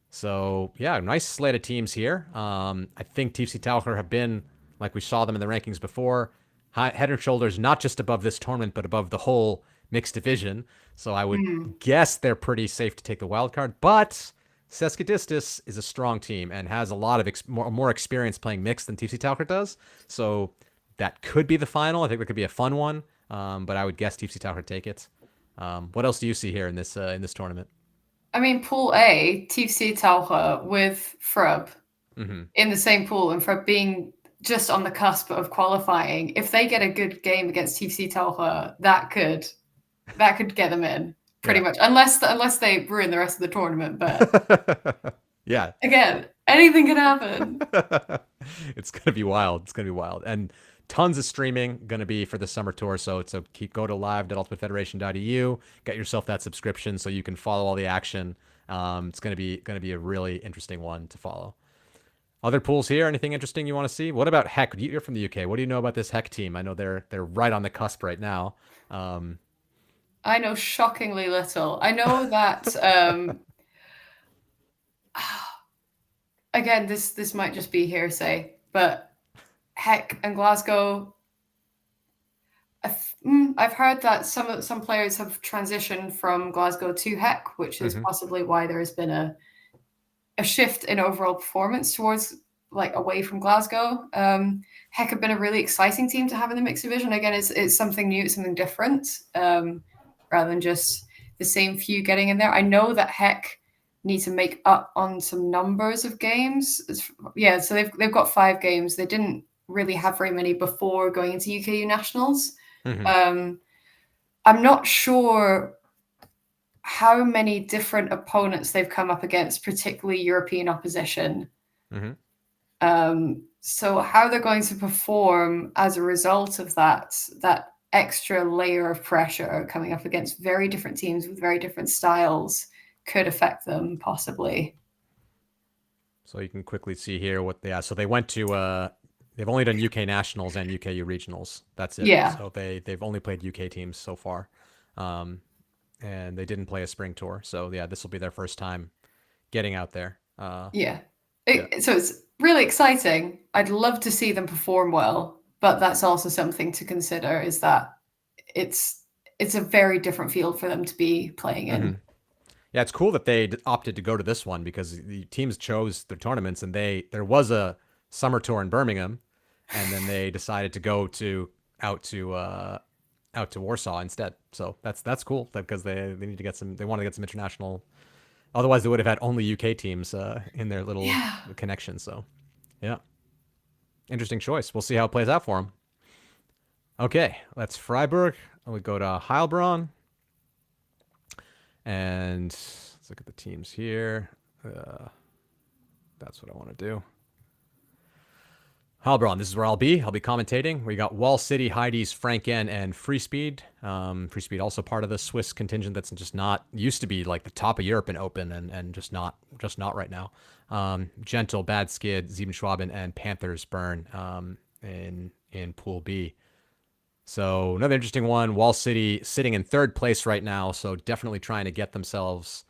So, yeah, nice slate of teams here. I think TFC Taucher have been, like we saw them in the rankings before, head and shoulders not just above this tournament, but above the whole mixed division. So I would Mm. guess they're pretty safe to take the wild card. But Seskadistis is a strong team and has a lot of more experience playing mixed than TFC Taucher does. So that could be the final. I think that could be a fun one. But I would guess TFC Taucher take it. What else do you see here in this tournament? I mean, Pool A, TFC Taucher with Frub Mm-hmm. in the same pool, and Frub being just on the cusp of qualifying. If they get a good game against TFC Taucher, that could get them in pretty Yeah. much, unless they ruin the rest of the tournament. But Yeah. again, anything can happen. It's gonna be wild. It's gonna be wild. And tons of streaming gonna be for the summer tour. So go to live.ultimatefederation.eu, get yourself that subscription so you can follow all the action. It's gonna be a really interesting one to follow. Other pools here, anything interesting you want to see? What about Heck? You're from the UK. What do you know about this Heck team? I know they're right on the cusp right now. I know shockingly little. I know that again, this might just be hearsay, but Heck and Glasgow. I've heard that some players have transitioned from Glasgow to Heck, which is Mhm. possibly why there has been a shift in overall performance towards like away from Glasgow. Heck have been a really exciting team to have in the mixed division. Again, it's something new, it's something different, rather than just the same few getting in there. I know that Heck need to make up on some numbers of games. Yeah, so they've got 5 games. They didn't really have very many before going into UKU Nationals. Mhm. I'm not sure how many different opponents they've come up against, particularly European opposition. Mhm. So how they're going to perform as a result of that extra layer of pressure coming up against very different teams with very different styles could affect them possibly. So you can quickly see here so they went to they've only done UK Nationals and UKU Regionals. That's it. Yeah. So they've only played UK teams so far. And they didn't play a spring tour. So yeah, this will be their first time getting out there. Yeah. Yeah. So it's really exciting. I'd love to see them perform well, but that's also something to consider is that it's a very different field for them to be playing in. Yeah, it's cool that they opted to go to this one because the teams chose their tournaments, and there was a summer tour in Birmingham, and then they decided to go out to Warsaw instead. So that's cool because they need to get they want to get some international. Otherwise, they would have had only UK teams in their little Yeah. connection. So yeah, interesting choice. We'll see how it plays out for them. Okay, that's Freiburg. We go to Heilbronn. And let's look at the teams here. That's what I want to do. Heilbronn, this is where I'll be. I'll be commentating. We got Wall City, Heidi's, Franken, and Free Speed. Free Speed also part of the Swiss contingent that's just not used to be like the top of Europe in Open and just not right now. Gentle, Bad Skid, Siebenschwaben, and Panthers Burn in Pool B. So another interesting one. Wall City sitting in 3rd place right now, so definitely trying to get themselves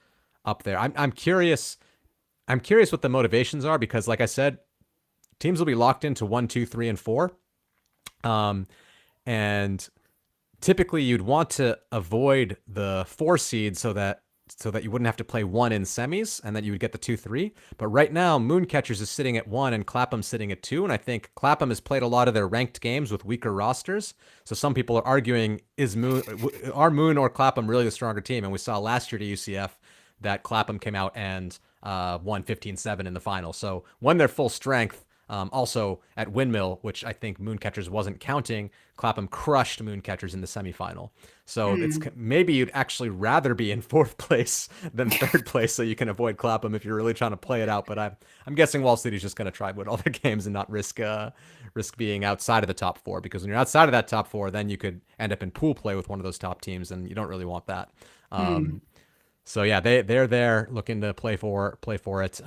up there. I'm curious. I'm curious what the motivations are because, like I said, teams will be locked into 1, 2, 3, and 4. And typically you'd want to avoid the 4 seed so that so that you wouldn't have to play one in semis and that you would get the 2-3. But right now, Mooncatchers is sitting at 1 and Clapham sitting at 2. And I think Clapham has played a lot of their ranked games with weaker rosters. So some people are arguing, are Moon or Clapham really the stronger team? And we saw last year to UCF that Clapham came out and won 15-7 in the final. So when they're full strength, also at Windmill, which I think Mooncatchers wasn't counting, Clapham crushed Mooncatchers in the semifinal. So it's maybe you'd actually rather be in 4th place than 3rd place, so you can avoid Clapham if you're really trying to play it out. But I'm guessing Wall City's just going to try to win all their games and not risk being outside of the top 4, because when you're outside of that top 4, then you could end up in pool play with one of those top teams, and you don't really want that. So yeah, they're there looking to play for it.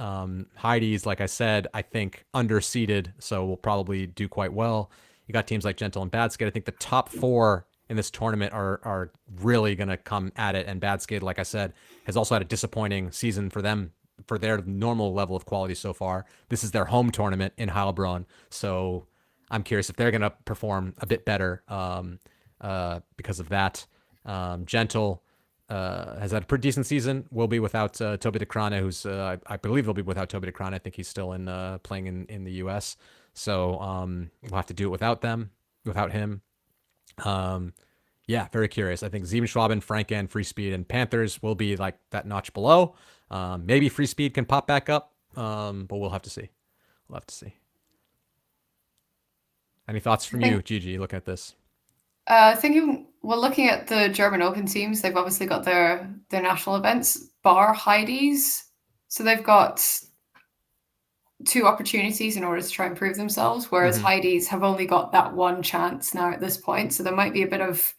Heidi's, like I said, I think underseeded, so will probably do quite well. You got teams like Gentle and Badskate. I think the top 4 in this tournament are really going to come at it. And Badskate, like I said, has also had a disappointing season for them, for their normal level of quality so far. This is their home tournament in Heilbronn, so I'm curious if they're going to perform a bit better because of that. Gentle has had a pretty decent season. Will be without Toby DeCrane, who's I believe they'll be without Toby DeCrane. I think he's still playing in the U.S. So we'll have to do it without him. Yeah, very curious. I think Siebenschwaben, Frank, and Free Speed and Panthers will be like that notch below. Maybe Free Speed can pop back up, but we'll have to see. Any thoughts from you, Gigi, looking at this? Thinking, well, looking at the German Open teams, they've obviously got their national events, bar Heidi's. So they've got 2 opportunities in order to try and prove themselves, whereas Heidi's have only got that one chance now at this point. So there might be a bit of,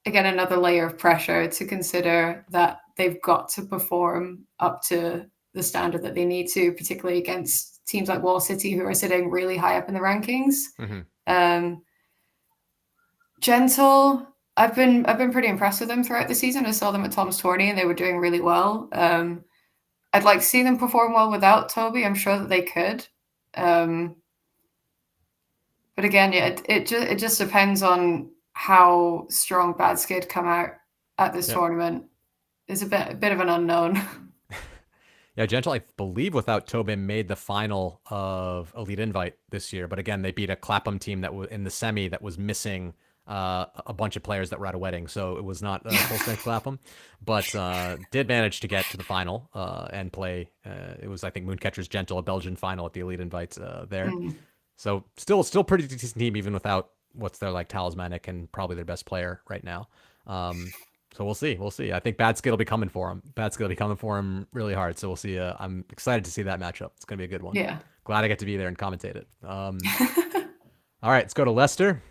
again, another layer of pressure to consider that they've got to perform up to the standard that they need to, particularly against teams like Wall City, who are sitting really high up in the rankings. Gentle, I've been pretty impressed with them throughout the season. I saw them at Tom's Tourney and they were doing really well. I'd like to see them perform well without Toby. I'm sure that they could. But again, yeah, it just depends on how strong Badskid come out at this tournament. It's a bit of an unknown. Yeah, Gentle, I believe without Tobin made the final of Elite Invite this year, but again, they beat a Clapham team that was in the semi that was missing a bunch of players that were at a wedding, so it was not full strength Clapham, but did manage to get to the final and play. It was, I think, Mooncatcher's Gentle, a Belgian final at the Elite Invite there. So still pretty decent team even without what's their like talismanic and probably their best player right now. So we'll see. I think Badskid will be coming for him. Really hard. So we'll see. I'm excited to see that matchup. It's gonna be a good one. Yeah. Glad I get to be there and commentate it. All right, let's go to Leicester.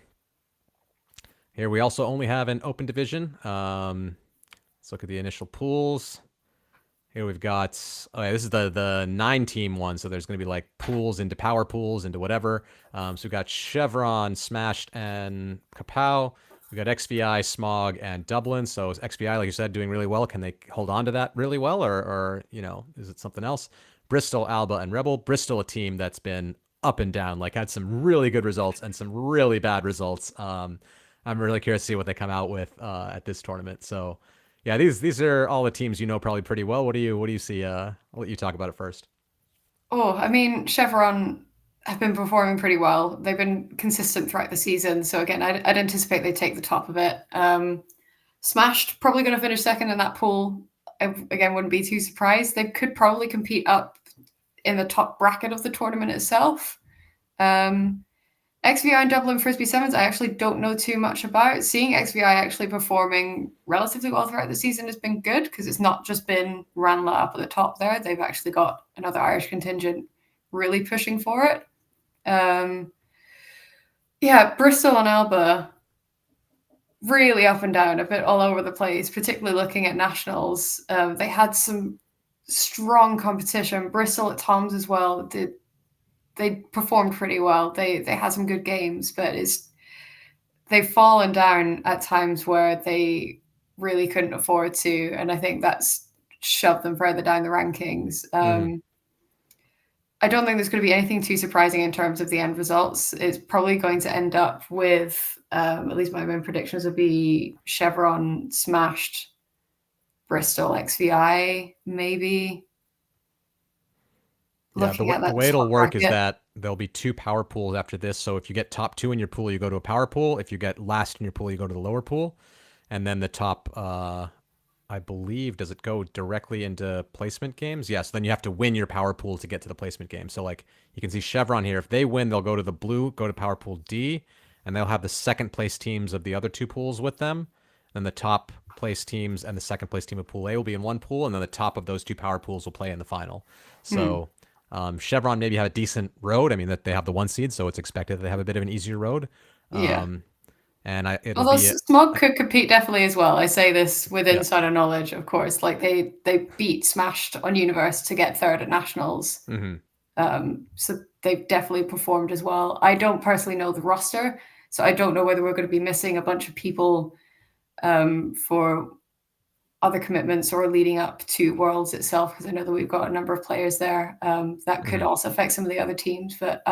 Here we also only have an open division. Let's look at the initial pools. Here we've got, this is the 9-team one, so there's going to be like pools into power pools into whatever. So we've got Chevron, Smashed, and Kapow. We've got XVI, Smog, and Dublin. So is XVI, like you said, doing really well? Can they hold on to that really well, or is it something else? Bristol, Alba, and Rebel. Bristol, a team that's been up and down, like had some really good results and some really bad results. I'm really curious to see what they come out with at this tournament. So, yeah, these are all the teams you know probably pretty well. What do you see? I'll let you talk about it first. Oh, I mean, Chevron have been performing pretty well. They've been consistent throughout the season. So again, I'd anticipate they take the top of it. Smashed, probably going to finish second in that pool. I, again, wouldn't be too surprised. They could probably compete up in the top bracket of the tournament itself. XVI and Dublin Frisbee Sevens, I actually don't know too much about. Seeing XVI actually performing relatively well throughout the season has been good because it's not just been Ranelagh up at the top there. They've actually got another Irish contingent really pushing for it. Yeah, Bristol and Alba, really up and down, a bit all over the place, particularly looking at nationals. They had some strong competition. Bristol at Tom's as well they performed pretty well. They had some good games, but they've fallen down at times where they really couldn't afford to, and I think that's shoved them further down the rankings. I don't think there's going to be anything too surprising in terms of the end results. It's probably going to end up with, at least my main predictions would be Chevron, Smashed, Bristol, XVI, maybe. Yeah, Looking at the that way top it'll work is bracket. that there'll be 2 power pools after this. So if you get top 2 in your pool, you go to a power pool. If you get last in your pool, you go to the lower pool. And then the top, I believe, does it go directly into placement games? Yes. Then you have to win your power pool to get to the placement game. So like you can see Chevron here. If they win, they'll go to the blue, go to power pool D, and they'll have the second place teams of the other 2 pools with them. Then the top place teams and the second place team of pool A will be in one pool, and then the top of those 2 power pools will play in the final. So Chevron maybe have a decent road. I mean, that they have the 1 seed, so it's expected that they have a bit of an easier road. Yeah. And it'll Although be Smog could compete definitely as well. I say this with yeah. insider knowledge, of course. Like they beat Smashed on Universe to get third at Nationals. So they've definitely performed as well. I don't personally know the roster, so I don't know whether we're going to be missing a bunch of people for other commitments or leading up to Worlds itself, because I know that we've got a number of players there that could also affect some of the other teams. But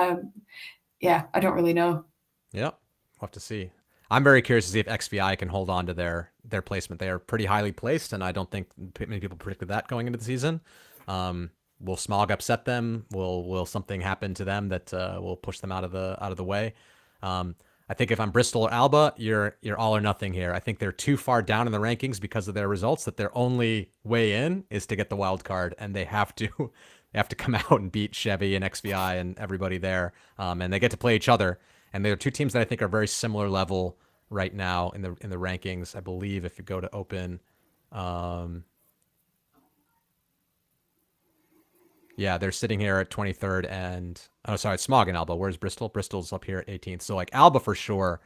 yeah, I don't really know. Yeah, we'll have to see. I'm very curious to see if XVI can hold on to their placement. They are pretty highly placed, and I don't think many people predicted that going into the season. Will Smog upset them? Will something happen to them that will push them out of the way? I think if I'm Bristol or Alba, you're all or nothing here. I think they're too far down in the rankings because of their results that their only way in is to get the wild card, and they have to they have to come out and beat Chevy and XVI and everybody there, and they get to play each other. And they're 2 teams that I think are very similar level right now in the rankings. I believe if you go to open, yeah, they're sitting here at 23rd and Smog and Alba. Where's Bristol? Bristol's up here at 18th. So like Alba for sure.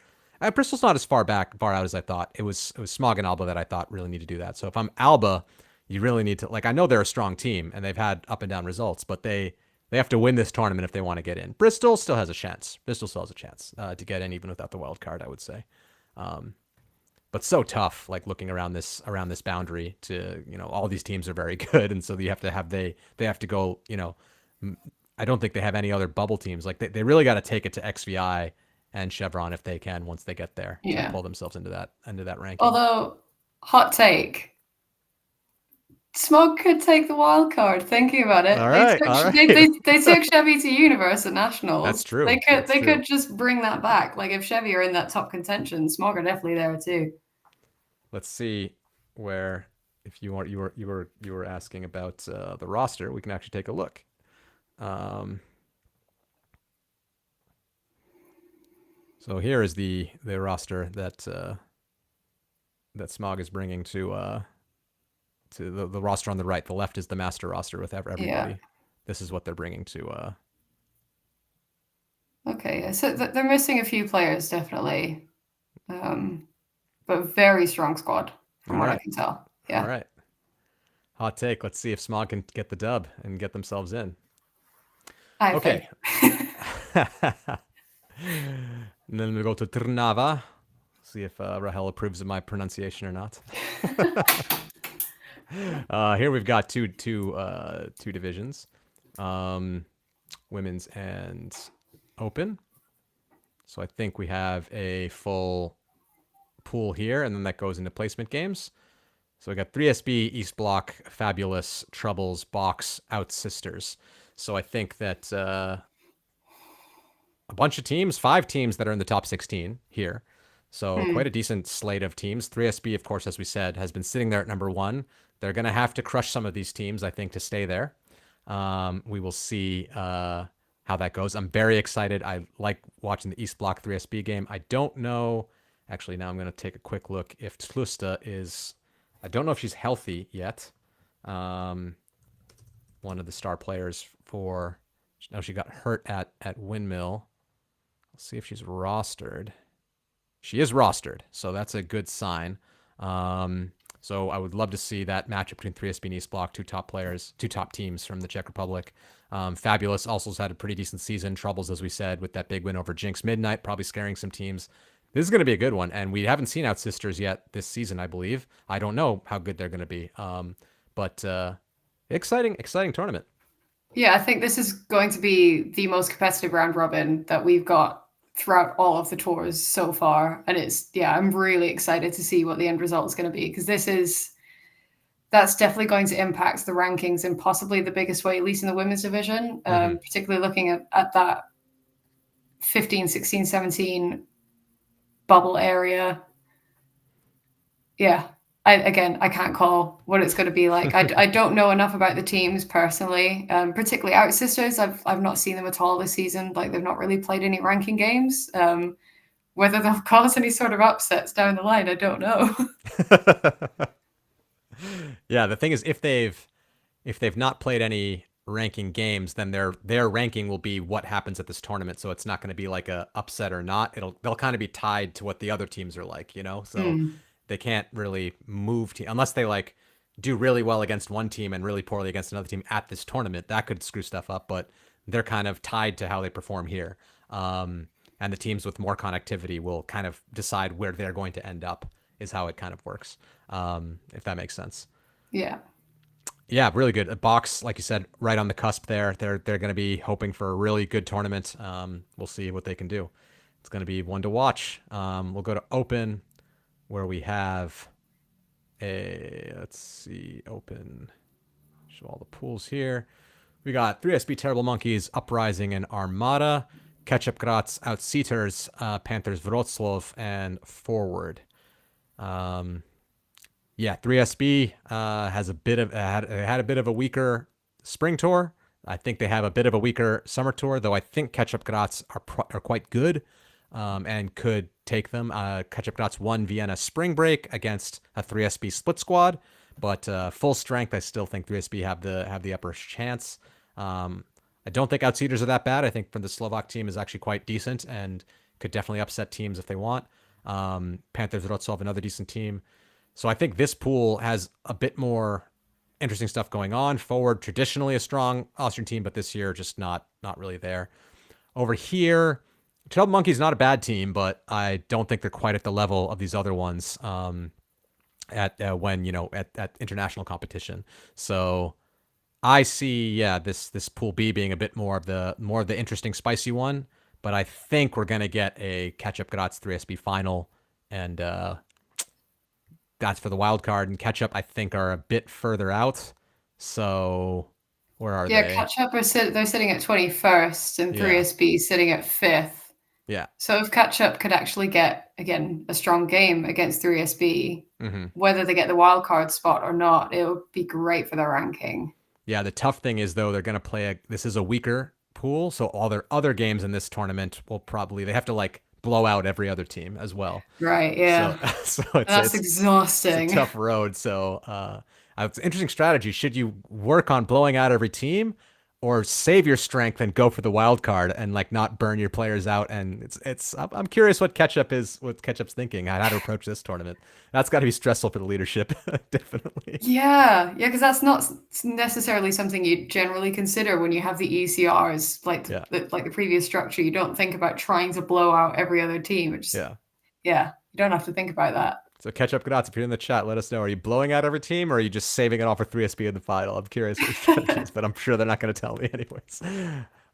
Bristol's not as far out as I thought. It was Smog and Alba that I thought really need to do that. So if I'm Alba, you really need to, like, I know they're a strong team and they've had up and down results, but they have to win this tournament if they want to get in. Bristol still has a chance. Bristol still has a chance to get in even without the wild card, I would say. But so tough, like looking around this boundary to, all these teams are very good. And so you have to have, they have to go, I don't think they have any other bubble teams. Like they really got to take it to XVI and Chevron if they can, once they get there, to pull themselves into that ranking. Although, hot take, Smog could take the wild card. Thinking about it, All right. they took Chevy to Universe at Nationals. That's true. They could just bring that back. Like if Chevy are in that top contention, Smog are definitely there too. Let's see where, if you were asking about the roster, we can actually take a look. So here is the roster that Smog is bringing to the roster on the right. The left is the master roster with everybody. Yeah. This is what they're bringing to. Okay, so they're missing a few players, definitely, but very strong squad from what I can tell. Yeah. All right. Hot take. Let's see if Smog can get the dub and get themselves in. Okay. And then we go to Trnava. See if Rahel approves of my pronunciation or not. Here we've got two divisions, women's and open. So I think we have a full pool here, and then that goes into placement games. So we got 3SB, East Block, Fabulous, Troubles, Box, Out Sisters. So I think that a bunch of teams, 5 teams that are in the top 16 here. So quite a decent slate of teams. 3SB, of course, as we said, has been sitting there at number 1. They're going to have to crush some of these teams, I think, to stay there. We will see how that goes. I'm very excited. I like watching the East Block 3SB game. I don't know. Actually, now I'm going to take a quick look if Tlusta is... I don't know if she's healthy yet. One of the star players for... No, she got hurt at Windmill. Let's see if she's rostered. She is rostered, so that's a good sign. So I would love to see that matchup between 3SB and East Block, 2 top teams from the Czech Republic. Fabulous also has had a pretty decent season. Troubles, as we said, with that big win over Jinx Midnight, probably scaring some teams. This is going to be a good one, and we haven't seen Out Sisters yet this season, I believe. I don't know how good they're going to be, but exciting tournament. Yeah, I think this is going to be the most competitive round robin that we've got throughout all of the tours so far. And I'm really excited to see what the end result is going to be, because this is that's definitely going to impact the rankings in possibly the biggest way, at least in the women's division, particularly looking at that 15, 16, 17 bubble area. Yeah. I can't call what it's going to be like. I don't know enough about the teams personally, particularly Out Sisters. I've not seen them at all this season. Like, they've not really played any ranking games. Whether they'll cause any sort of upsets down the line, I don't know. Yeah, the thing is, if they've not played any ranking games, then their ranking will be what happens at this tournament. So it's not going to be like a upset or not. They'll kind of be tied to what the other teams are like, you know. So they can't really move unless they like do really well against one team and really poorly against another team at this tournament. That could screw stuff up, but they're kind of tied to how they perform here. And the teams with more connectivity will kind of decide where they're going to end up, is how it kind of works, if that makes sense. Yeah. Yeah, really good. A box, like you said, right on the cusp there. They're going to be hoping for a really good tournament. We'll see what they can do. It's going to be one to watch. We'll go to Open, where we have let's see, Open. Show all the pools here. We got 3SB Terrible Monkeys, Uprising, and Armada. Ketchup Graz, Outseaters, Panthers Wrocław, and Forward. Yeah, 3SB has had a bit of a weaker spring tour. I think they have a bit of a weaker summer tour, though I think Ketchup Graz are quite good and could take them. Ketchup Graz won Vienna spring break against a 3SB split squad, but full strength, I still think 3SB have the upper chance. I don't think Outseaters are that bad. I think the Slovak team is actually quite decent and could definitely upset teams if they want. Panthers Wrocław, another decent team. So I think this pool has a bit more interesting stuff going on. Forward, traditionally a strong Austrian team, but this year just not really there. Over here, Trouble Monkey's not a bad team, but I don't think they're quite at the level of these other ones at international competition. So I see, this pool B being a bit more of the interesting, spicy one. But I think we're gonna get a Ketchup Graz 3SB final, and that's for the wild card. And Ketchup, I think, are a bit further out. So where are they? Yeah, Ketchup they're sitting at 21st, and 3SB sitting at 5th. Yeah. So if Ketchup could actually get, again, a strong game against 3SB, whether they get the wild card spot or not, it would be great for their ranking. Yeah, the tough thing is, though, they're going to play this is a weaker pool, so all their other games in this tournament will they have to like blow out every other team as well. Right, yeah. So that's exhausting. It's a tough road. So it's an interesting strategy. Should you work on blowing out every team, or save your strength and go for the wild card and like not burn your players out? And I'm curious what Ketchup's thinking, how to approach this tournament. That's got to be stressful for the leadership. Definitely. Yeah, because that's not necessarily something you generally consider when you have the ECRs, like the previous structure. You don't think about trying to blow out every other team. You don't have to think about that. So Ketchup Graz, if you're in the chat, let us know. Are you blowing out every team, or are you just saving it all for 3SB in the final? I'm curious what your strategy is, but I'm sure they're not going to tell me anyways.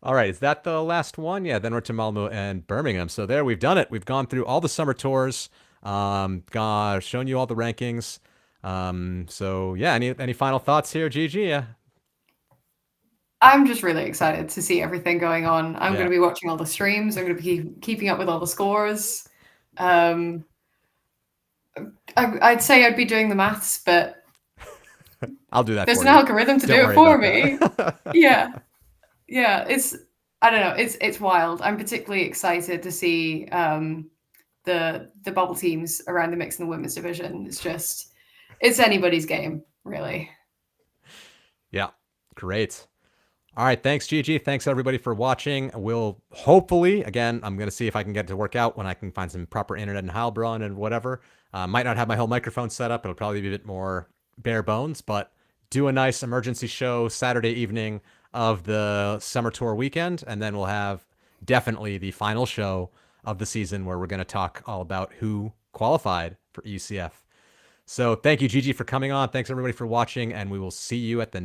All right, is that the last one? Yeah, then we're to Malmo and Birmingham. So there, we've done it. We've gone through all the summer tours, shown you all the rankings. So yeah, any final thoughts here, Gigi? Yeah. I'm just really excited to see everything going on. I'm going to be watching all the streams. I'm going to be keeping up with all the scores. I'd say I'd be doing the maths, but I'll do that. There's an algorithm to do it for me. Yeah. I don't know. It's wild. I'm particularly excited to see the bubble teams around the mixed and the women's division. It's anybody's game, really. Yeah, great. All right, thanks, Gigi. Thanks, everybody, for watching. We'll hopefully, again, I'm going to see if I can get it to work out when I can find some proper internet in Heilbronn and whatever. Might not have my whole microphone set up. It'll probably be a bit more bare bones, but do a nice emergency show Saturday evening of the summer tour weekend, and then we'll have definitely the final show of the season where we're going to talk all about who qualified for ECF. So thank you, Gigi, for coming on. Thanks, everybody, for watching, and we will see you at the